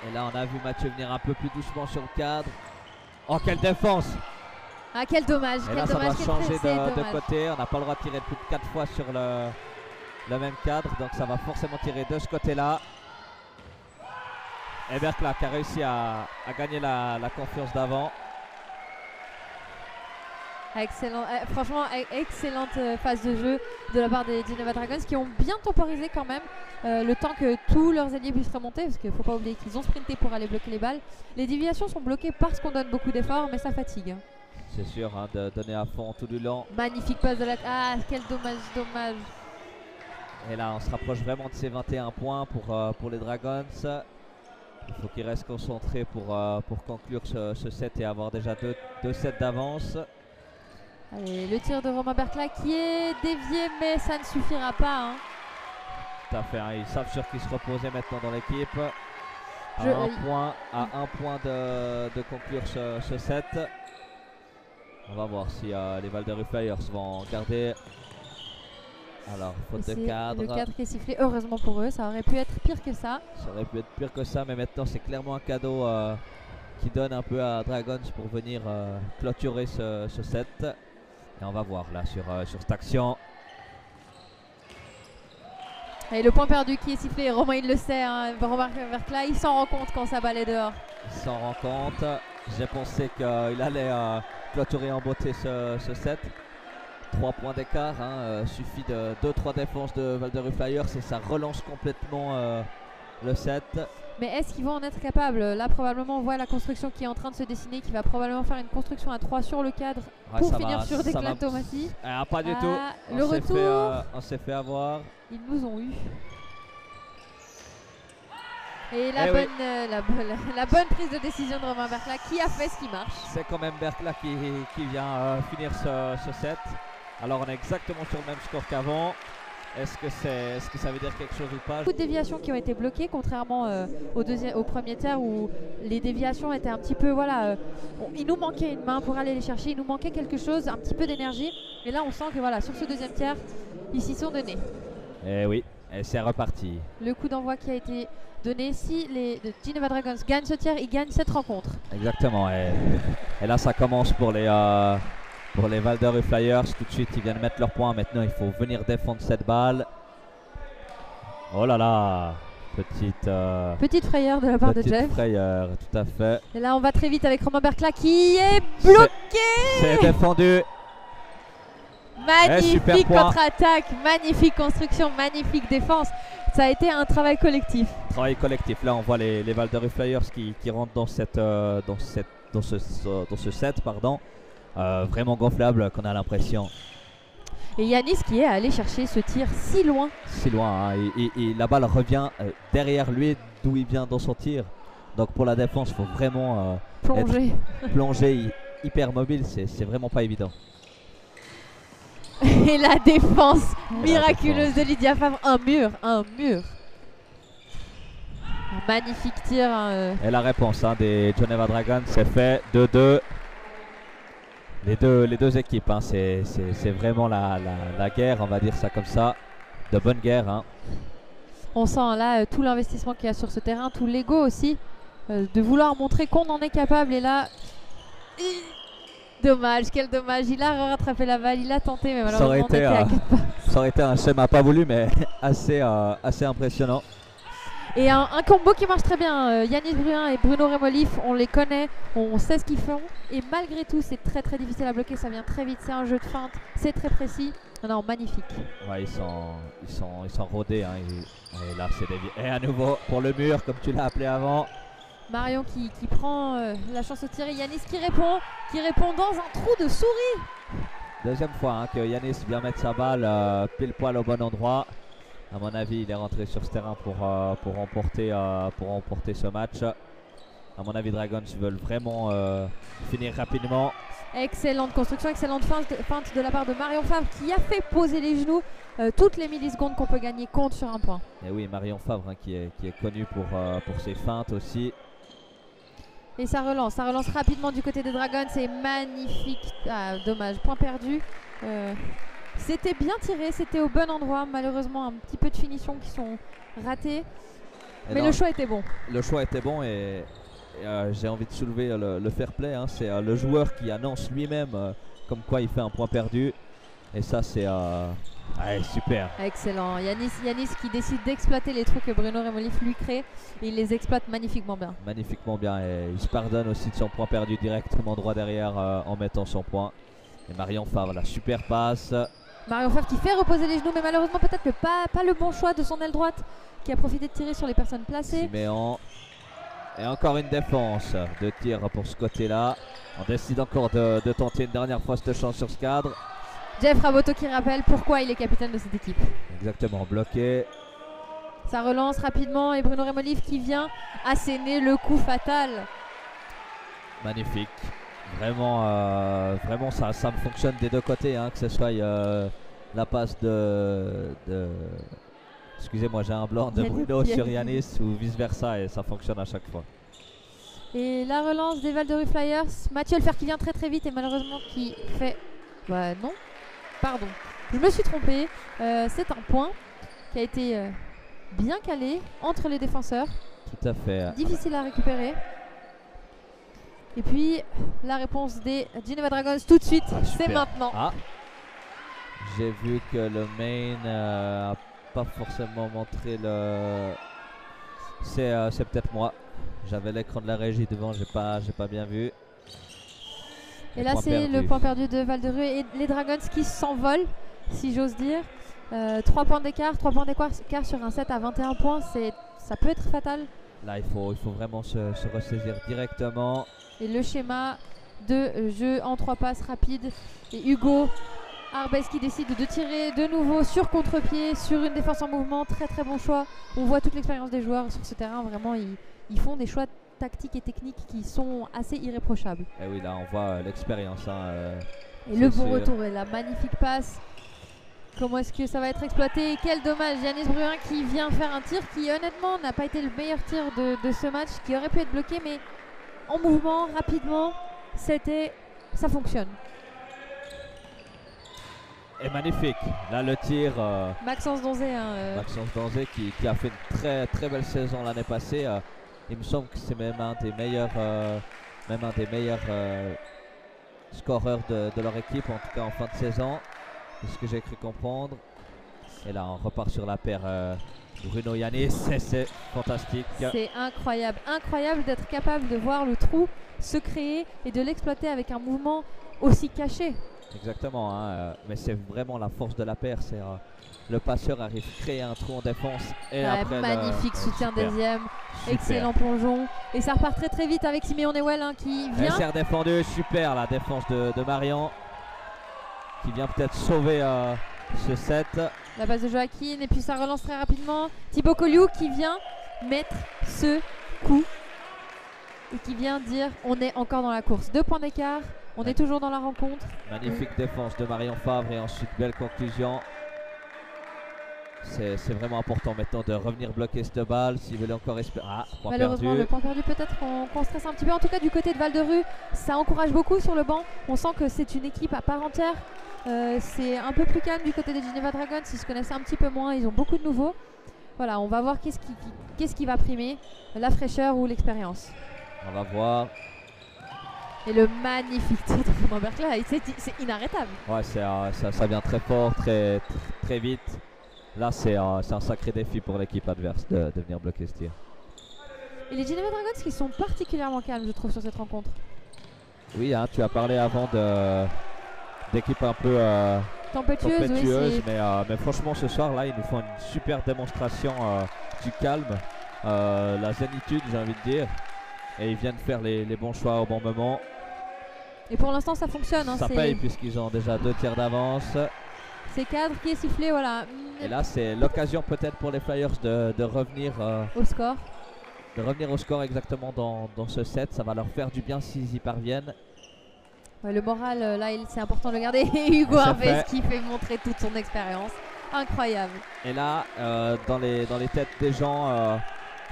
Et là on a vu Mathieu venir un peu plus doucement sur le cadre. Oh, quelle défense! Ah quel dommage, Et quel là ça dommage, va quel changer c'est de dommage. côté. On n'a pas le droit de tirer plus de 4 fois sur le même cadre, donc ça va forcément tirer de ce côté-là. Et Bercla qui a réussi à gagner la confiance d'avant. Excellent, franchement excellente phase de jeu de la part des Geneva Dragons qui ont bien temporisé quand même le temps que tous leurs alliés puissent remonter, parce qu'il ne faut pas oublier qu'ils ont sprinté pour aller bloquer les balles. Les déviations sont bloquées parce qu'on donne beaucoup d'efforts, mais ça fatigue. C'est sûr, hein, de donner à fond tout du long. Magnifique passe de la... Ah quel dommage. Et là on se rapproche vraiment de ces 21 points pour les Dragons. Il faut qu'ils restent concentrés pour conclure ce set et avoir déjà 2 sets d'avance. Allez, le tir de Romain Bercla qui est dévié, mais ça ne suffira pas. Hein. Tout à fait, hein, ils savent sur qui se reposer maintenant dans l'équipe. À un point de conclure ce set. On va voir si les Val-de-Rue Flyers vont garder Alors, Et faute de c'est cadre. le cadre qui est sifflé, heureusement pour eux, ça aurait pu être pire que ça. Ça aurait pu être pire que ça, mais maintenant c'est clairement un cadeau qui donne un peu à Dragons pour venir clôturer ce set. Et on va voir là sur cette action. Et le point perdu qui est sifflé, Romain il le sait, hein, Romain Vercla, il s'en rend compte quand sa balle est dehors. Il s'en rend compte. J'ai pensé qu'il allait clôturer en beauté ce set. 3 points d'écart, hein, suffit de 2-3 défenses de Val de Rue Flyers et ça relance complètement le set. Mais est-ce qu'ils vont en être capables? Là probablement on voit la construction qui est en train de se dessiner, qui va probablement faire une construction à 3 sur le cadre pour finir sur Declan Tomassi. Ah, pas du tout. Le retour. On s'est fait avoir. Ils nous ont eu. Et la bonne prise de décision de Romain Vercla qui a fait ce qui marche. C'est quand même Vercla qui vient finir ce set. Alors on est exactement sur le même score qu'avant. Est-ce que ça veut dire quelque chose ou pas? Beaucoup de déviations qui ont été bloquées, contrairement au premier tiers où les déviations étaient un petit peu, voilà, il nous manquait une main pour aller les chercher, il nous manquait quelque chose, un petit peu d'énergie. Et là on sent que voilà, sur ce deuxième tiers, ils s'y sont donnés. Et oui, et c'est reparti. Le coup d'envoi qui a été donné, si les Geneva Dragons gagnent ce tiers, ils gagnent cette rencontre. Exactement, et là ça commence pour les Val de Rue Flyers. Tout de suite ils viennent mettre leur point. Maintenant il faut venir défendre cette balle. Oh là là, petite frayeur de la part de Jeff. Petite frayeur, tout à fait. Et là on va très vite avec Romain Vercla qui est bloqué. C'est défendu. Magnifique contre-attaque, magnifique construction, magnifique défense. Ça a été un travail collectif. Travail collectif. Là on voit les Val de Rue Flyers qui rentrent dans ce set, pardon. Vraiment gonflable qu'on a l'impression. Et Yanis qui est allé chercher ce tir si loin. Si loin, hein, et la balle revient derrière lui d'où il vient dans son tir. Donc pour la défense, il faut vraiment plonger hyper mobile, c'est vraiment pas évident. Et la défense miraculeuse de Lydia Favre, un mur. Un magnifique tir. Et la réponse des Geneva Dragons, c'est fait 2-2. Les deux équipes, hein, c'est vraiment la guerre, on va dire ça comme ça, de bonne guerre. Hein. On sent là tout l'investissement qu'il y a sur ce terrain, tout l'ego aussi, de vouloir montrer qu'on en est capable. Et là, dommage, quel dommage, il a rattrapé la balle, il a tenté, mais malheureusement on était à 4 pas. Ça aurait été un schéma pas voulu, mais assez impressionnant. Et un combo qui marche très bien, Yanis Bruin et Bruno Remolif, on les connaît, on sait ce qu'ils font. Et malgré tout, c'est très très difficile à bloquer, ça vient très vite, c'est un jeu de feinte, c'est très précis. Non, magnifique. Ouais, ils sont rodés, hein, et là c'est dévié. Et à nouveau pour le mur, comme tu l'as appelé avant. Marion qui prend la chance de tirer, Yanis qui répond dans un trou de souris. Deuxième fois hein, que Yanis vient mettre sa balle pile poil au bon endroit. À mon avis, il est rentré sur ce terrain pour remporter ce match. À mon avis, Dragons veulent vraiment finir rapidement. Excellente construction, excellente feinte de la part de Marion Favre qui a fait poser les genoux. Toutes les millisecondes qu'on peut gagner comptent sur un point. Et oui, Marion Favre hein, qui est connue pour ses feintes aussi. Et ça relance rapidement du côté des Dragons. C'est magnifique. Ah, dommage, point perdu. C'était bien tiré, c'était au bon endroit. Malheureusement, un petit peu de finition qui sont ratées. Mais le choix était bon. Le choix était bon et j'ai envie de soulever le fair play. Hein. C'est le joueur qui annonce lui-même comme quoi il fait un point perdu. Et ça, c'est super. Excellent. Yanis qui décide d'exploiter les trous que Bruno Remolif lui crée. Et il les exploite magnifiquement bien. Magnifiquement bien. Et il se pardonne aussi de son point perdu directement droit derrière en mettant son point. Et Marion Favre, la super passe. Marion Favre qui fait reposer les genoux, mais malheureusement peut-être pas le bon choix de son aile droite qui a profité de tirer sur les personnes placées. Siméon. Et encore une défense de tir pour ce côté-là. On décide encore de tenter une dernière fois cette chance sur ce cadre. Jeff Raboto qui rappelle pourquoi il est capitaine de cette équipe. Exactement, bloqué. Ça relance rapidement et Bruno Remolif qui vient asséner le coup fatal. Magnifique. Vraiment ça me fonctionne des deux côtés, hein, que ce soit la passe de excusez-moi, j'ai un blanc de Bruno sur Yanis ou vice versa, et ça fonctionne à chaque fois. Et la relance des Val de Rue Flyers, Mathieu Elfer qui vient très très vite et malheureusement qui fait non, pardon, Je me suis trompée. C'est un point qui a été bien calé entre les défenseurs. Tout à fait. Difficile à récupérer. Et puis la réponse des Geneva Dragons tout de suite, c'est maintenant. Ah. J'ai vu que le main n'a pas forcément montré le... C'est peut-être moi. J'avais l'écran de la régie devant, j'ai pas bien vu. Et là c'est le point perdu de Val-de-Rue et les Dragons qui s'envolent, si j'ose dire. 3 points d'écart, 3 points d'écart sur un set à 21 points, ça peut être fatal. Là il faut vraiment se ressaisir directement. Et le schéma de jeu en 3 passes rapides. Et Hugo Arbès qui décide de tirer de nouveau sur contre-pied, sur une défense en mouvement. Très très bon choix. On voit toute l'expérience des joueurs sur ce terrain. Vraiment, ils font des choix tactiques et techniques qui sont assez irréprochables. Et oui, là on voit l'expérience. Et le bon retour et la magnifique passe. Comment est-ce que ça va être exploité? Et quel dommage, Yanis Bruin qui vient faire un tir qui honnêtement n'a pas été le meilleur tir de ce match, qui aurait pu être bloqué, mais en mouvement, rapidement, ça fonctionne. Et magnifique, là le tir. Maxence Donzé. Maxence Donzé qui a fait une très très belle saison l'année passée. Il me semble que c'est même un des meilleurs, scoreurs de leur équipe, en tout cas en fin de saison. C'est ce que j'ai cru comprendre. Et là on repart sur la paire Bruno Yanis, c'est fantastique. C'est incroyable, incroyable d'être capable de voir le trou se créer et de l'exploiter avec un mouvement aussi caché. Exactement, mais c'est vraiment la force de la paire. C'est le passeur arrive à créer un trou en défense et après magnifique soutien super. Deuxième, Super. Excellent plongeon et ça repart très très vite avec Siméon Newell qui vient. SR défendu, super la défense de Marion qui vient peut-être sauver ce set. La base de Joaquin et puis ça relance très rapidement. Thibaut Colliou qui vient mettre ce coup et qui vient dire on est encore dans la course. 2 points d'écart, on est toujours dans la rencontre. Magnifique défense de Marion Favre et ensuite belle conclusion. C'est vraiment important maintenant de revenir bloquer cette balle s'ils veulent encore espérer. Ah, point malheureusement perdu. le point perdu, peut-être qu'on stresse un petit peu. En tout cas du côté de Val-de-Rue, ça encourage beaucoup sur le banc. On sent que c'est une équipe à part entière. C'est un peu plus calme du côté des Geneva Dragons, ils se connaissent un petit peu moins, ils ont beaucoup de nouveaux. Voilà, on va voir qu'est-ce qui va primer, la fraîcheur ou l'expérience. On va voir. Et le magnifique tir de Romain Bercla, c'est inarrêtable. Ouais, ça vient très fort, très vite. Là, c'est un sacré défi pour l'équipe adverse de venir bloquer ce tir. Et les Geneva Dragons qui sont particulièrement calmes, je trouve, sur cette rencontre. Oui, tu as parlé avant d'équipe un peu tempétueuse, oui, mais franchement, ce soir, là, ils nous font une super démonstration du calme, la zénitude, j'ai envie de dire. Et ils viennent faire les bons choix au bon moment. Et pour l'instant, ça fonctionne. Ça paye puisqu'ils ont déjà 2 tirs d'avance. C'est cadre qui est sifflé, voilà. Et là, c'est l'occasion peut-être pour les Flyers de revenir au score. De revenir au score exactement dans ce set. Ça va leur faire du bien s'ils y parviennent. Ouais, le moral, là, c'est important de le garder. Et Hugo Harvey qui fait montrer toute son expérience. Incroyable. Et là, dans les têtes des gens,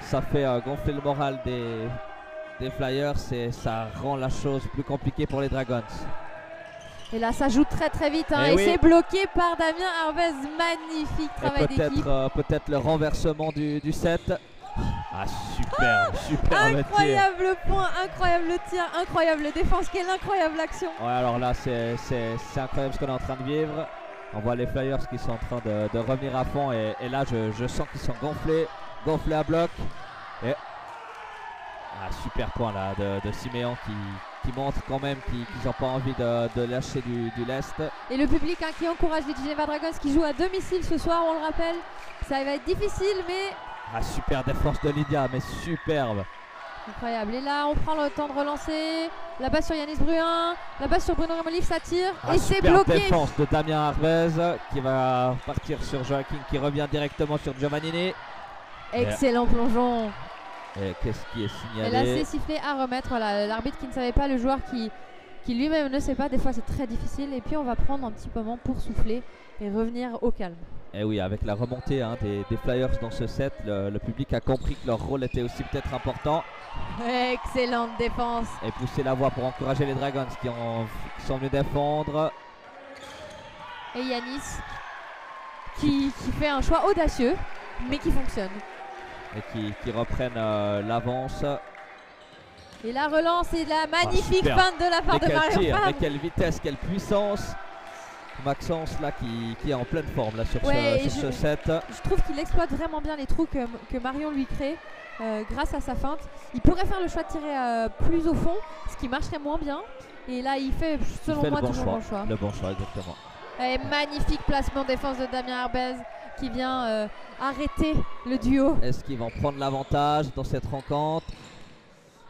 ça fait gonfler le moral des Flyers et ça rend la chose plus compliquée pour les Dragons. Et là, ça joue très très vite et oui. c'est bloqué par Damien Harvez. Magnifique travail d'équipe. Peut-être le renversement du set. Ah, super incroyable point, incroyable tir, incroyable défense. Quelle incroyable action. Ouais, alors là, c'est incroyable ce qu'on est en train de vivre. On voit les Flyers qui sont en train de revenir à fond et là, je sens qu'ils sont gonflés à bloc. Et super point là de Siméon qui montre quand même qu'ils n'ont pas envie de lâcher du lest. Et le public qui encourage les Geneva Dragons qui jouent à domicile ce soir, on le rappelle. Ça va être difficile, mais... super défense de Lydia, mais superbe. Incroyable. Et là, on prend le temps de relancer. La basse sur Yanis Bruin, la basse sur Bruno Remolif, ça tire et c'est bloqué. Défense de Damien Harvez qui va partir sur Joaquin qui revient directement sur Giovannini. Excellent plongeon. Et qu'est-ce qui est signalé? Et là, c'est sifflé à remettre. Voilà, l'arbitre qui ne savait pas, le joueur qui lui-même ne sait pas. Des fois, c'est très difficile. Et puis, on va prendre un petit moment pour souffler et revenir au calme. Et oui, avec la remontée des Flyers dans ce set, le public a compris que leur rôle était aussi peut-être important. Excellente défense. Et pousser la voie pour encourager les Dragons qui sont venus défendre. Et Yanis qui fait un choix audacieux, mais qui fonctionne. Et qui reprennent l'avance. Et la relance et la magnifique super. feinte de la part de Marion tir, mais Fabre. quelle vitesse, quelle puissance. Maxence là qui est en pleine forme là sur ce set. Je trouve qu'il exploite vraiment bien les trous que Marion lui crée grâce à sa feinte. Il pourrait faire le choix de tirer plus au fond, ce qui marcherait moins bien. Et là il fait selon moi toujours le bon choix. Le bon choix, exactement. Et magnifique placement défense de Damien Arbez qui vient arrêter le duo. Est-ce qu'ils vont prendre l'avantage dans cette rencontre?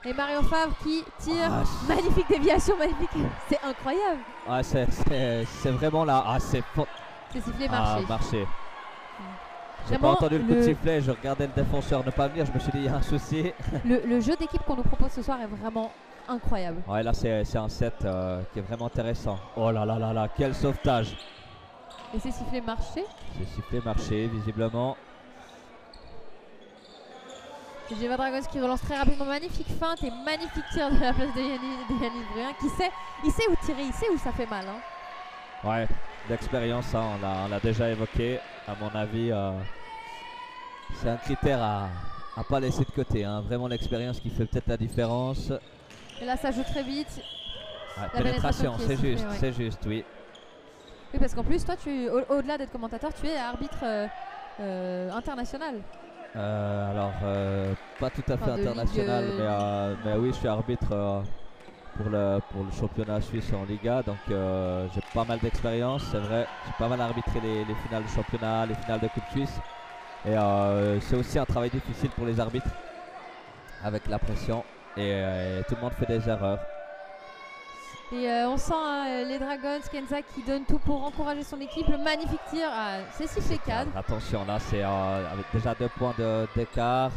Et Marion Fabre qui tire. Magnifique déviation, magnifique. C'est incroyable. Ouais, c'est vraiment là. Ah, c'est sifflé marché. Marché. J'ai pas entendu le coup de sifflet, je regardais le défenseur ne pas venir, je me suis dit il y a un souci. Le jeu d'équipe qu'on nous propose ce soir est vraiment incroyable. Ouais, là c'est un set qui est vraiment intéressant. Oh là là là là, quel sauvetage. Et c'est sifflé marché. C'est sifflé marché, visiblement. Geva Dragons qui relance très rapidement, magnifique feinte et magnifique tir de la place de Yanis Bruyens qui il sait où tirer, il sait où ça fait mal. Hein. Ouais, d'expérience, hein, on l'a déjà évoqué. À mon avis, c'est un critère à pas laisser de côté. Hein. Vraiment l'expérience qui fait peut-être la différence. Et là ça joue très vite. Ouais, pénétration, c'est juste, ouais. C'est juste, oui. Oui, parce qu'en plus, toi, au-delà d'être commentateur, tu es arbitre international. Pas tout à fait international, mais oui, je suis arbitre pour le championnat suisse en Liga, donc j'ai pas mal d'expérience, c'est vrai. J'ai pas mal arbitré les finales de championnat, les finales de Coupe Suisse, et c'est aussi un travail difficile pour les arbitres avec la pression, et tout le monde fait des erreurs. Et on sent les Dragons, Kenza qui donne tout pour encourager son équipe. Le magnifique tir, c'est sifflé cadre. Attention, là c'est avec déjà 2 points d'écart.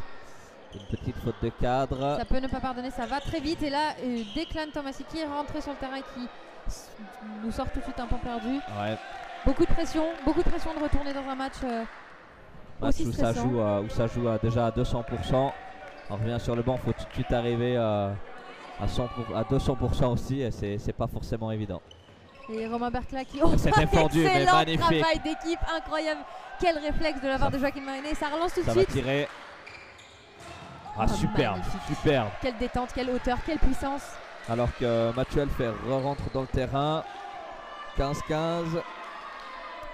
Une petite faute de cadre. Ça peut ne pas pardonner, ça va très vite. Et là, Declan Tomassi qui est rentré sur le terrain et qui nous sort tout de suite un point perdu. Ouais. Beaucoup de pression de retourner dans un match aussi où stressant. Où ça joue déjà à 200%. On revient sur le banc, il faut tout de suite arriver à 200% aussi, et c'est pas forcément évident. Et Romain Bercla qui s'est défendu, mais magnifique. Travail d'équipe incroyable. Quel réflexe de la part de Joaquin Marinet. Ça relance tout de suite. Ça va tirer. Superbe, superbe. Quelle détente, quelle hauteur, quelle puissance. Alors que Mathieu Elfer rentre dans le terrain. 15-15.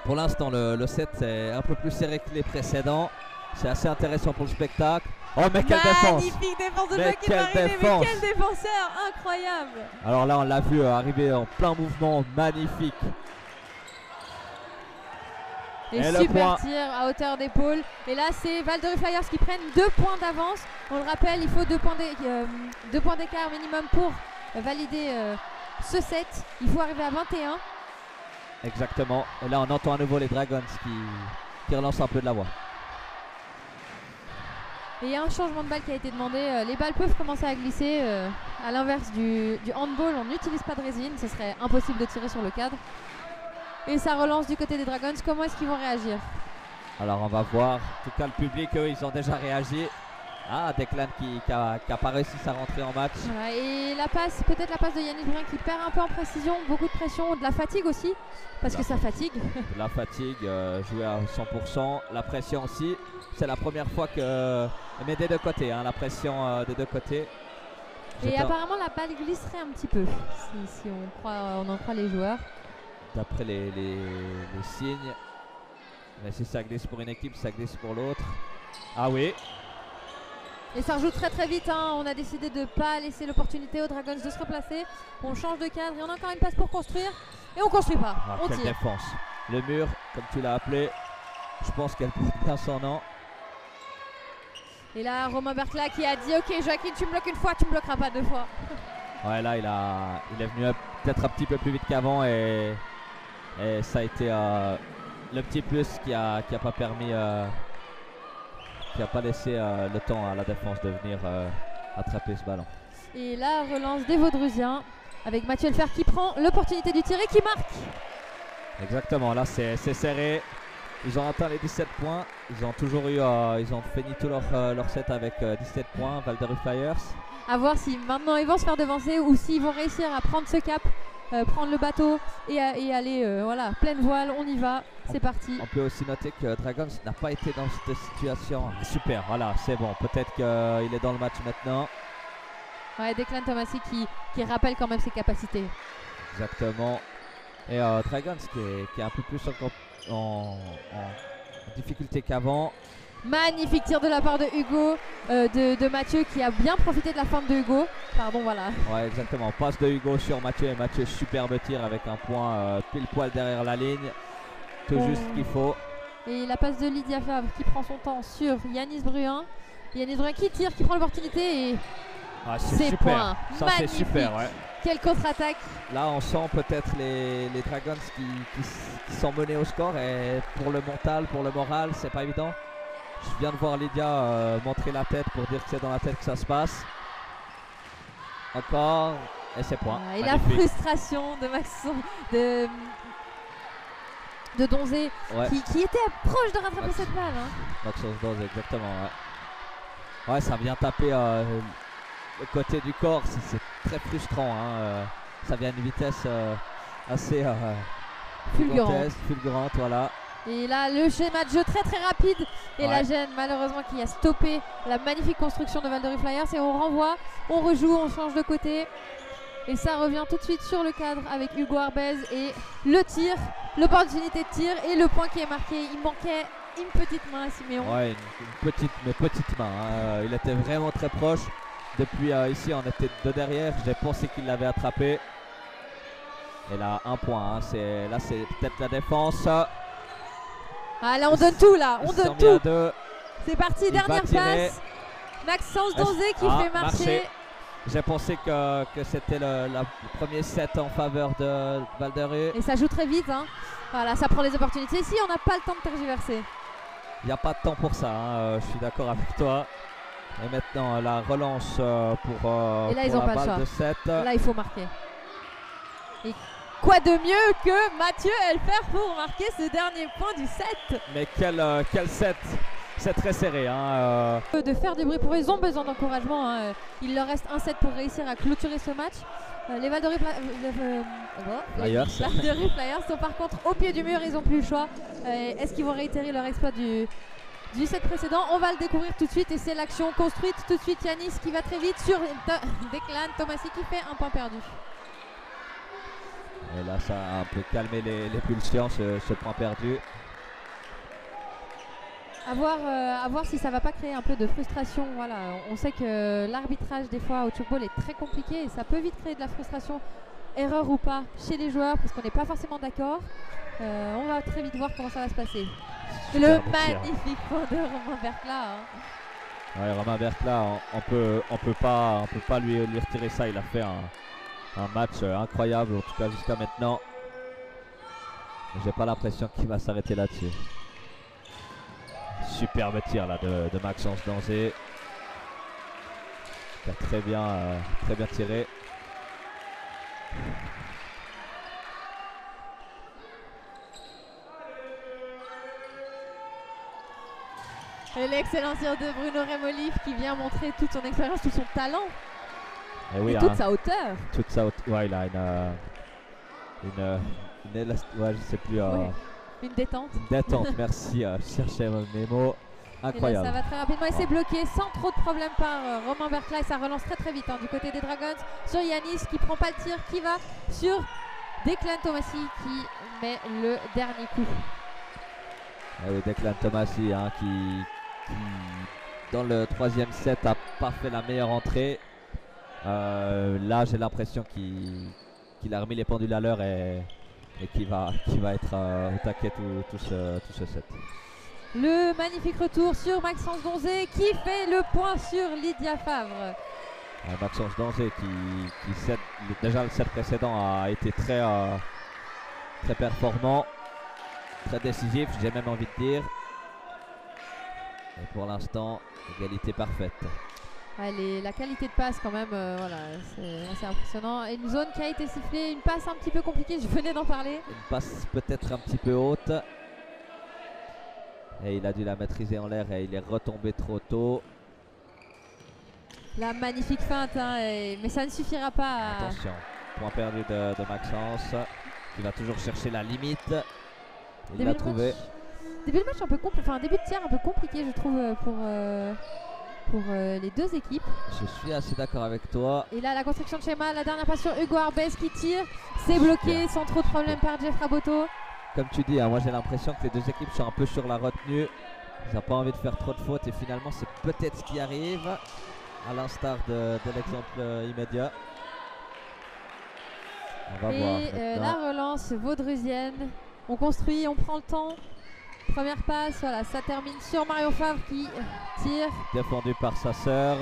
Pour l'instant, le set est un peu plus serré que les précédents. C'est assez intéressant pour le spectacle. Oh, mais quelle défense! Magnifique défense de Joaquin Marinet, mais quel défenseur incroyable! Alors là, on l'a vu arriver en plein mouvement, magnifique. Et super tir à hauteur d'épaule. Et là, c'est Valdery Flyers qui prennent 2 points d'avance. On le rappelle, il faut 2 points d'écart minimum pour valider ce set. Il faut arriver à 21. Exactement. Et là, on entend à nouveau les Dragons qui relancent un peu de la voix. Et il y a un changement de balle qui a été demandé. Les balles peuvent commencer à glisser. À l'inverse du handball, on n'utilise pas de résine. Ce serait impossible de tirer sur le cadre. Et ça relance du côté des Dragons. Comment est-ce qu'ils vont réagir? Alors on va voir. En tout cas, le public, eux, ils ont déjà réagi. Ah, Declan qui a pas réussi sa rentrée en match. Voilà, et la passe, peut-être la passe de Yanis Bruyens qui perd un peu en précision. Beaucoup de pression, de la fatigue aussi. Parce que ça fatigue. De la fatigue, jouer à 100%. La pression aussi. C'est la première fois que... Mais des deux côtés, hein, la pression des deux côtés. Et apparemment la balle glisserait un petit peu. Si on en croit les joueurs. D'après les signes. Mais si ça glisse pour une équipe, ça glisse pour l'autre. Ah oui. Et ça rejoue très très vite, hein. On a décidé de ne pas laisser l'opportunité aux Dragons de se replacer. On change de cadre et on a encore une passe pour construire. Et on construit pas, on quelle tire. Défense. Le mur, comme tu l'as appelé, je pense qu'elle porte bien son nom. Et là, Romain Bercla qui a dit ok Joaquin, tu me bloques une fois, tu me bloqueras pas 2 fois. Ouais, là il est venu peut-être un petit peu plus vite qu'avant, et ça a été le petit plus qui a pas permis, qui a pas laissé le temps à la défense de venir attraper ce ballon. Et là, relance des Vaudrusiens avec Mathieu Elfer qui prend l'opportunité du tir et qui marque. Exactement, là c'est serré. Ils ont atteint les 17 points. Ils ont toujours eu, ils ont fini tout leur set avec 17 points, Valdery Flyers. À voir si maintenant ils vont se faire devancer ou s'ils vont réussir à prendre ce cap prendre le bateau et aller voilà, pleine voile, on y va, c'est parti. On peut aussi noter que Dragons n'a pas été dans cette situation. Super, voilà, c'est bon. Peut-être qu'il est dans le match maintenant. Ouais, Declan Tommasi qui rappelle quand même ses capacités. Exactement. Et Dragons qui est un peu plus en difficulté qu'avant. Magnifique tir de la part de Hugo, de Mathieu qui a bien profité de la forme de Hugo. Pardon, voilà. Ouais, exactement. Passe de Hugo sur Mathieu et Mathieu, superbe tir avec un point pile poil derrière la ligne. Tout juste ce qu'il faut. Et la passe de Lydia Favre qui prend son temps sur Yanis Bruin. Yanis Bruin qui tire, qui prend l'opportunité et c'est super. Ça c'est super, ouais. Quelle contre-attaque. Là on sent peut-être les Dragons qui sont menés au score et pour le mental, pour le moral, c'est pas évident. Je viens de voir Lydia montrer la tête pour dire que c'est dans la tête que ça se passe. Encore, et c'est point. Et la frustration de Maxence, de Donzé, ouais. qui était proche de rattraper cette balle. Hein. Maxence Donzé, exactement. Ouais. Ouais, ça vient taper le côté du corps, c'est très frustrant. Hein. Ça vient à une vitesse assez fulgurante, voilà. Et là, le schéma de jeu très très rapide et la gêne malheureusement qui a stoppé la magnifique construction de Val-de-Rue Flyers. Et on renvoie, on rejoue, on change de côté. Et ça revient tout de suite sur le cadre avec Hugo Arbez et le tir, l'opportunité de tir et le point qui est marqué. Il manquait une petite main à Siméon. Ouais, une petite main. Hein. Il était vraiment très proche. Depuis ici, on était de derrière. J'ai pensé qu'il l'avait attrapé. Et là, un point. Hein. Là, c'est peut-être la défense. Ah là on donne tout là, on donne tout. C'est parti, dernière passe. Maxence Donzé qui fait marcher. J'ai pensé que c'était le premier set en faveur de Val-de-Rue. Et ça joue très vite. Hein. Voilà, ça prend les opportunités. Ici on n'a pas le temps de tergiverser. Il n'y a pas de temps pour ça, hein. Je suis d'accord avec toi. Et maintenant la relance pour, et là, pour ils ont la pas balle le choix. de 7. Là il faut marquer. Et quoi de mieux que Mathieu Elfer pour marquer ce dernier point du set. Mais quel set. C'est très serré. Hein, De faire du bruit pour eux, ils ont besoin d'encouragement. Hein. Il leur reste un set pour réussir à clôturer ce match. Les Val-de-Rue Flyers sont par contre au pied du mur, ils n'ont plus le choix. Est-ce qu'ils vont réitérer leur exploit du set précédent? On va le découvrir tout de suite et c'est l'action construite tout de suite. Yanis qui va très vite sur Declan Tommasi qui fait un point perdu. Et là ça a un peu calmé les pulsions, ce point perdu. À voir si ça va pas créer un peu de frustration. Voilà, on sait que l'arbitrage des fois au tchoukball est très compliqué et ça peut vite créer de la frustration, erreur ou pas, chez les joueurs parce qu'on n'est pas forcément d'accord. On va très vite voir comment ça va se passer. Le magnifique point de Romain Bercla. Hein. Ouais, Romain Bercla, on peut pas lui retirer ça. Il a fait un match incroyable en tout cas jusqu'à maintenant. J'ai pas l'impression qu'il va s'arrêter là-dessus. Superbe tir là de Maxence Donzé. Il a très bien tiré. Et l'excellent tir de Bruno Remolif qui vient montrer toute son expérience, tout son talent. Et toute sa hauteur. Toute sa hauteur. Ouais, il a ouais, je sais plus. Une détente. Une détente, merci. Je cherchais mes mots. Incroyable. Et là, ça va très rapidement et c'est bloqué sans trop de problèmes par Romain Bercla et ça relance très vite hein, du côté des Dragons sur Yanis qui prend pas le tir, qui va sur Declan Tommasi qui met le dernier coup. Ah oui, Declan Tommasi hein, qui dans le troisième set a pas fait la meilleure entrée. Là j'ai l'impression qu'il a remis les pendules à l'heure et qui va être au taquet tout ce set. Le magnifique retour sur Maxence Donzé qui fait le point sur Lydia Favre. Maxence Donzé qui déjà le set précédent a été très performant, très décisif, j'ai même envie de dire. Et pour l'instant, égalité parfaite. Allez, la qualité de passe quand même, voilà, c'est assez impressionnant. Et une zone qui a été sifflée, une passe un petit peu compliquée, je venais d'en parler. Une passe peut-être un petit peu haute. Et il a dû la maîtriser en l'air et il est retombé trop tôt. La magnifique feinte, hein, mais ça ne suffira pas. Attention. Point perdu de Maxence, qui va toujours chercher la limite. Il Début l'a de trouvé. Début de match un peu compliqué, enfin début de tiers un peu compliqué je trouve pour les deux équipes. Je suis assez d'accord avec toi. Et là la construction de schéma, la dernière passe sur Hugo Arbès qui tire, c'est bloqué sans trop de problème par Jeff Raboto. Comme tu dis, hein, moi j'ai l'impression que les deux équipes sont un peu sur la retenue. Ils n'ont pas envie de faire trop de fautes et finalement c'est peut-être ce qui arrive, à l'instar de l'exemple immédiat. On va voir Et la maintenant. relance vaudrusienne, on construit, on prend le temps. Première passe, voilà, ça termine sur Marion Favre qui tire. Défendu par sa sœur.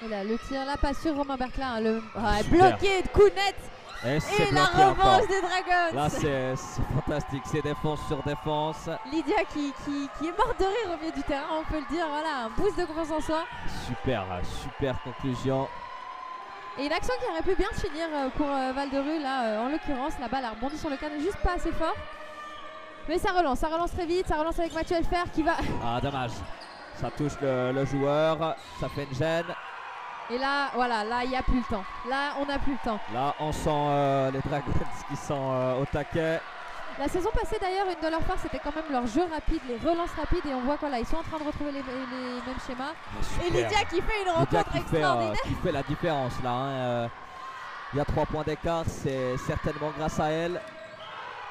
Et là, le tir, la passe sur Romain Berclin, le Super. bloqué de coup net. Et c'est Et la bloqué encore. revanche des Dragons. Là c'est fantastique, c'est défense sur défense. Lydia qui est morte de rire au milieu du terrain, on peut le dire. Voilà, un boost de confiance en soi. Super conclusion. Et une action qui aurait pu bien se finir pour Val-de-Rue, là, en l'occurrence. La balle a rebondi sur le canon, juste pas assez fort. Mais ça relance très vite, ça relance avec Mathieu Elfer qui va. Ah dommage, ça touche le joueur, ça fait une gêne. Et là, voilà, là, il n'y a plus le temps. Là, on n'a plus le temps. Là on sent les Dragons qui sont au taquet. La saison passée d'ailleurs, une de leurs forces c'était quand même leur jeu rapide, les relances rapides. Et on voit qu'ils sont en train de retrouver les mêmes schémas. Et Lydia qui fait une rencontre extraordinaire. Qui fait la différence là. Hein. Il y a 3 points d'écart, c'est certainement grâce à elle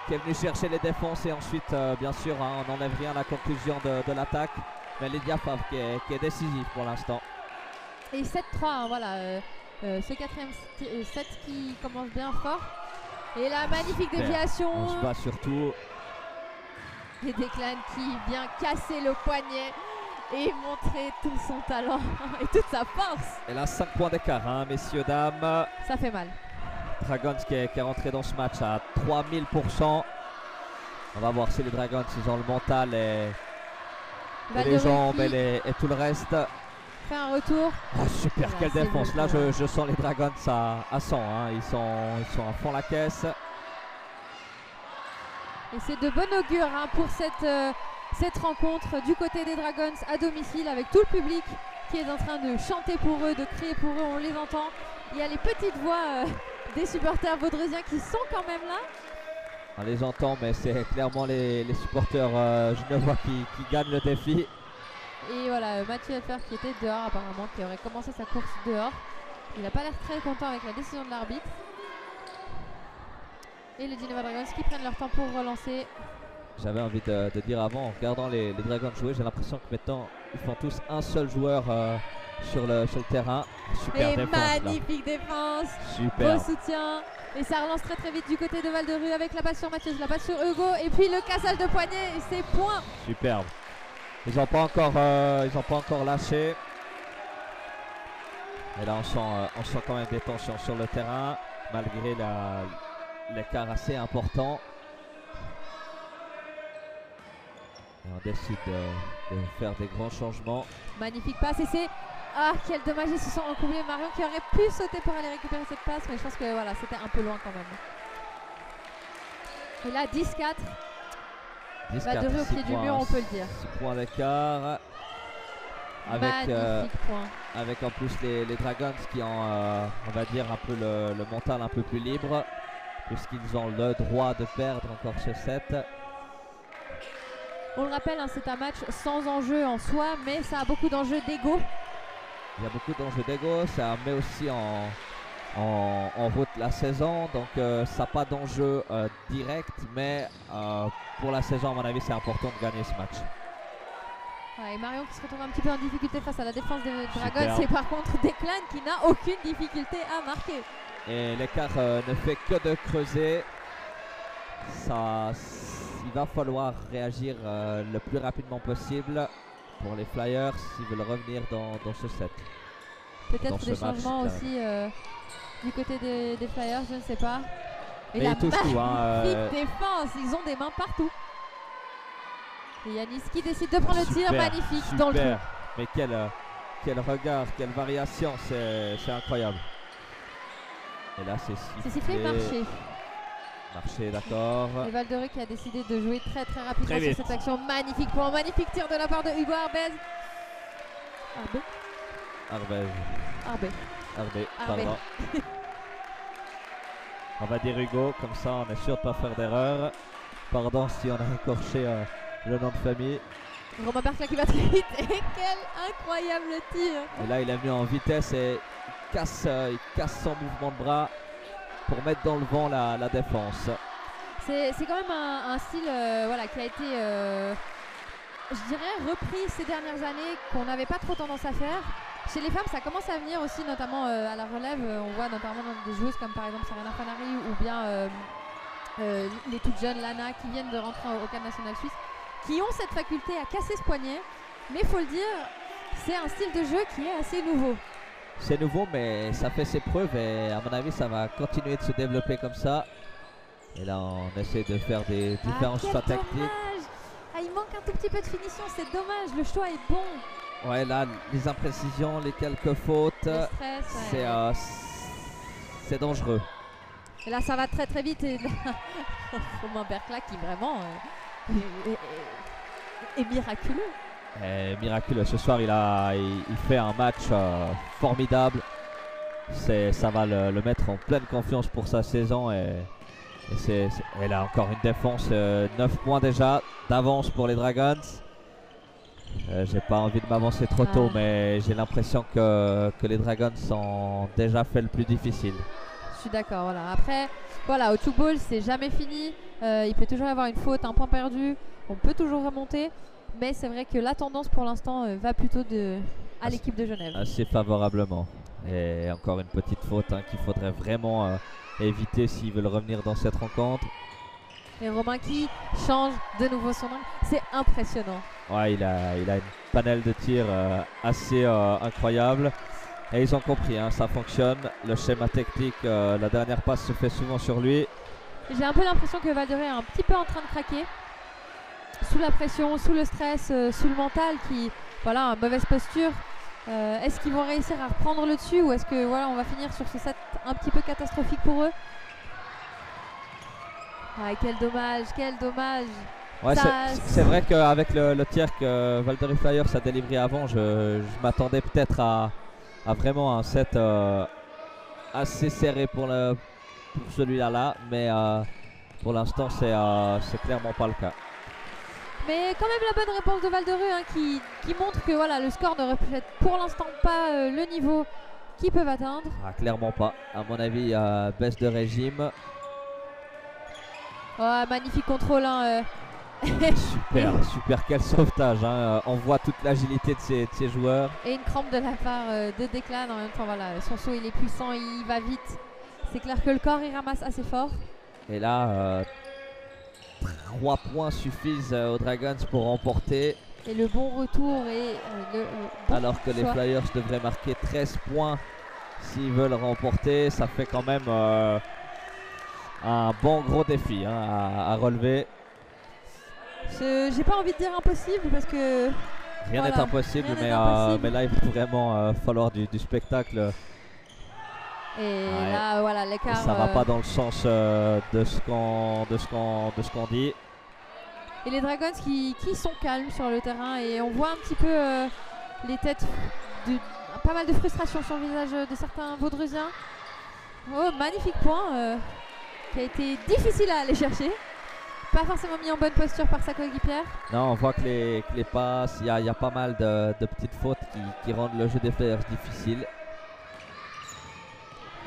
qui est venue chercher les défenses et ensuite bien sûr hein, on n'enlève rien à la conclusion de l'attaque. Mais Lydia Favre qui est décisive pour l'instant. Et 7-3, hein, voilà, ce quatrième set qui commence bien fort. Et la magnifique déviation. On se bat surtout. Et Declan qui vient casser le poignet et montrer tout son talent et toute sa force. Et là 5 points d'écart, hein, messieurs, dames. Ça fait mal. Dragons qui est rentré dans ce match à 3000%. On va voir si les Dragons ils ont le mental et les jambes et tout le reste. Fait un retour. Ah, super, Voilà, quelle défense. Là je sens les Dragons à 100. Hein. Ils sont à fond la caisse. Et c'est de bon augure hein, pour cette rencontre du côté des Dragons à domicile avec tout le public qui est en train de chanter pour eux, de crier pour eux, on les entend. Il y a les petites voix des supporters vaudreusiens qui sont quand même là. On les entend mais c'est clairement les supporters genevois qui gagnent le défi. Et voilà, Mathieu Elfer qui était dehors apparemment, qui aurait commencé sa course dehors. Il n'a pas l'air très content avec la décision de l'arbitre. Et les Geneva Dragons qui prennent leur temps pour relancer. J'avais envie de dire avant, en regardant les Dragons jouer, j'ai l'impression que maintenant ils font tous un seul joueur sur le terrain. Super et défense. Magnifique défense. Super. Beau soutien. Et ça relance très vite du côté de Val-de-Rue avec la passe sur Mathieu, la passe sur Hugo. Et puis le cassage de poignet et c'est point. Superbe. Ils n'ont pas encore lâché. Et là on sent quand même des tensions sur le terrain malgré l'écart assez important. Et on décide de faire des grands changements. Magnifique passe et c'est... Ah quel dommage, ils se sont encoublés. Marion qui aurait pu sauter pour aller récupérer cette passe, mais je pense que voilà, c'était un peu loin quand même. Et là 10-4. Val-de-Rue au pied du mur, on peut le dire. 6 points d'écart. Magnifique point. Avec en plus les Dragons qui ont, on va dire, un peu le mental un peu plus libre, puisqu'ils ont le droit de perdre encore ce set. On le rappelle, hein, c'est un match sans enjeu en soi, mais ça a beaucoup d'enjeux d'ego. Il y a beaucoup d'enjeux d'ego, ça met aussi en route la saison, donc ça n'a pas d'enjeu direct, mais pour la saison, à mon avis, c'est important de gagner ce match. Ouais, et Marion qui se retrouve un petit peu en difficulté face à la défense des Dragons. Super. C'est par contre Declan qui n'a aucune difficulté à marquer. Et l'écart ne fait que de creuser. Il va falloir réagir le plus rapidement possible pour les Flyers s'ils veulent revenir dans ce set. Peut-être des changements aussi du côté des Flyers, je ne sais pas. Et mais la ils touchent tout. magnifique défense, ils ont des mains partout. Et Yanis qui décide de prendre le tir, magnifique super. dans le trou. Mais quel regard, quelle variation, c'est incroyable. Et là c'est sifflé marché. Marché, d'accord. Et Val-de-Rue qui a décidé de jouer très rapidement sur cette action. Magnifique point, magnifique tir de la part de Hugo Arbez. Arbez. RB, RB. pardon. On va dire Hugo, comme ça on est sûr de ne pas faire d'erreur. Pardon si on a écorché le nom de famille. Romain Bercla qui va très vite et quel incroyable tir. Et là il est venu en vitesse et il casse son mouvement de bras pour mettre dans le vent la défense. C'est quand même un style voilà, qui a été, je dirais, repris ces dernières années, qu'on n'avait pas trop tendance à faire. Chez les femmes, ça commence à venir aussi, notamment à la relève. On voit notamment des joueuses comme par exemple Serena Fanari ou bien les toutes jeunes Lana qui viennent de rentrer au cadre national suisse, qui ont cette faculté à casser ce poignet. Mais il faut le dire, c'est un style de jeu qui est assez nouveau. C'est nouveau, mais ça fait ses preuves et à mon avis, ça va continuer de se développer comme ça. Et là, on essaie de faire des différents choix tactiques. Il manque un tout petit peu de finition, c'est dommage. Le choix est bon. Ouais, là, les imprécisions, les quelques fautes, le stress, c'est dangereux. Et là, ça va très très vite. Et Romain Bercla qui vraiment est miraculeux. Miraculeux. Ce soir, il fait un match formidable. Ça va le mettre en pleine confiance pour sa saison. Elle a encore une défense, 9 points déjà d'avance pour les Dragons. J'ai pas envie de m'avancer trop tôt, mais j'ai l'impression que les Dragons ont déjà fait le plus difficile. Je suis d'accord. Voilà. Après, voilà, au two-ball, c'est jamais fini. Il peut toujours y avoir une faute, un point perdu. On peut toujours remonter. Mais c'est vrai que la tendance pour l'instant va plutôt à l'équipe de Genève. Assez favorablement. Et encore une petite faute qu'il faudrait vraiment éviter s'ils veulent revenir dans cette rencontre. Et Romain qui change de nouveau son angle. C'est impressionnant. Ouais, il a une panel de tir assez incroyable. Et ils ont compris, ça fonctionne. Le schéma technique, la dernière passe se fait souvent sur lui. J'ai un peu l'impression que Val de Ré est un petit peu en train de craquer. Sous la pression, sous le stress, sous le mental qui, voilà, a mauvaise posture. Est-ce qu'ils vont réussir à reprendre le dessus ou est-ce que voilà, on va finir sur ce set un petit peu catastrophique pour eux? Quel dommage, quel dommage. Ouais, c'est vrai qu'avec le tir que Val de Ré Flyers a délivré avant, je m'attendais peut-être à vraiment un set assez serré pour celui-là, mais pour l'instant c'est clairement pas le cas. Mais quand même la bonne réponse de Val de Ré qui montre que voilà, le score ne reflète pour l'instant pas le niveau qu'ils peuvent atteindre. Clairement pas. À mon avis, baisse de régime. Magnifique contrôle. Super, quel sauvetage. On voit toute l'agilité de ces joueurs. Et une crampe de la part de Declan. En même temps, voilà, son saut il est puissant, il va vite. C'est clair que le corps il ramasse assez fort. Et là, 3 points suffisent aux Dragons pour remporter. Et le bon retour et bon alors que les Flyers devraient marquer 13 points s'ils veulent remporter. Ça fait quand même un bon gros défi à relever. J'ai pas envie de dire impossible parce que rien n'est impossible, mais là il va vraiment falloir du spectacle. Et là voilà, l'écart, ça va pas dans le sens de ce qu'on dit. Et les Dragons qui sont calmes sur le terrain et on voit un petit peu les têtes pas mal de frustration sur le visage de certains Vaudreusiens. Magnifique point qui a été difficile à aller chercher. Pas forcément mis en bonne posture par sa coéquipière. Non, on voit que les passes, il y a pas mal de petites fautes qui rendent le jeu des Flyers difficile.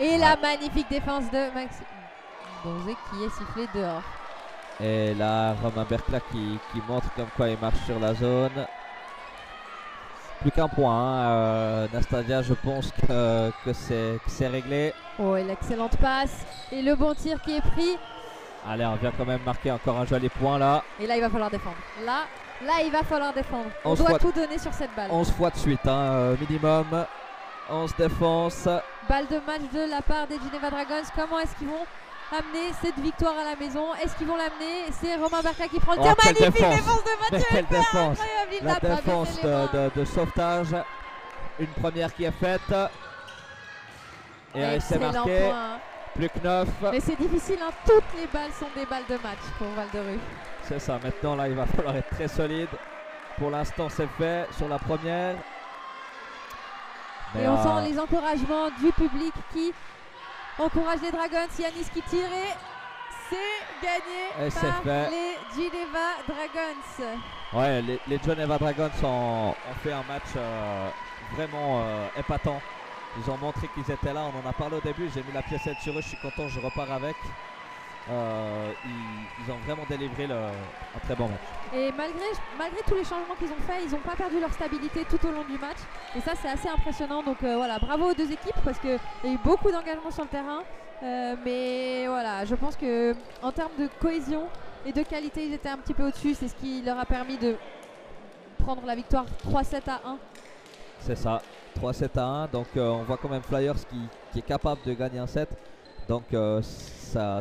Et la magnifique défense de Maxime Bonzé qui est sifflé dehors. Et là, Romain Bercla qui montre comme quoi il marche sur la zone. Plus qu'un point. Nastasia, je pense que c'est réglé. Et l'excellente passe. Et le bon tir qui est pris. Allez, on vient quand même marquer encore un joli point là. Et là, il va falloir défendre. Là, il va falloir défendre. On doit tout donner sur cette balle. 11 fois de suite, minimum. 11 défenses. Balle de match de la part des Geneva Dragons. Comment est-ce qu'ils vont amener cette victoire à la maison? Est-ce qu'ils vont l'amener? C'est Romain Bercla qui prend le tir. Magnifique défense de Mathieu. Quelle défense! La défense de sauvetage. Une première qui est faite. Et c'est marqué. Point. Plus que 9. Mais c'est difficile, toutes les balles sont des balles de match pour Val de Ré. C'est ça, maintenant là il va falloir être très solide. Pour l'instant c'est fait sur la première. Mais, Et on sent les encouragements du public qui encourage les Dragons. Yanis qui tire et c'est gagné Et par fait. les Geneva Dragons. Ouais, les Geneva Dragons ont fait un match vraiment épatant. Ils ont montré qu'ils étaient là, on en a parlé au début, j'ai mis la piécette sur eux, je suis content, je repars avec. Ils ont vraiment délivré un très bon match. Et malgré tous les changements qu'ils ont fait, ils n'ont pas perdu leur stabilité tout au long du match. Et ça, c'est assez impressionnant. Donc voilà, bravo aux deux équipes parce qu'il y a eu beaucoup d'engagement sur le terrain. Mais voilà, je pense qu'en termes de cohésion et de qualité, ils étaient un petit peu au-dessus. C'est ce qui leur a permis de prendre la victoire 3-7 à 1. C'est ça, 3-7 à 1. Donc on voit quand même Flyers qui est capable de gagner un set. Donc ça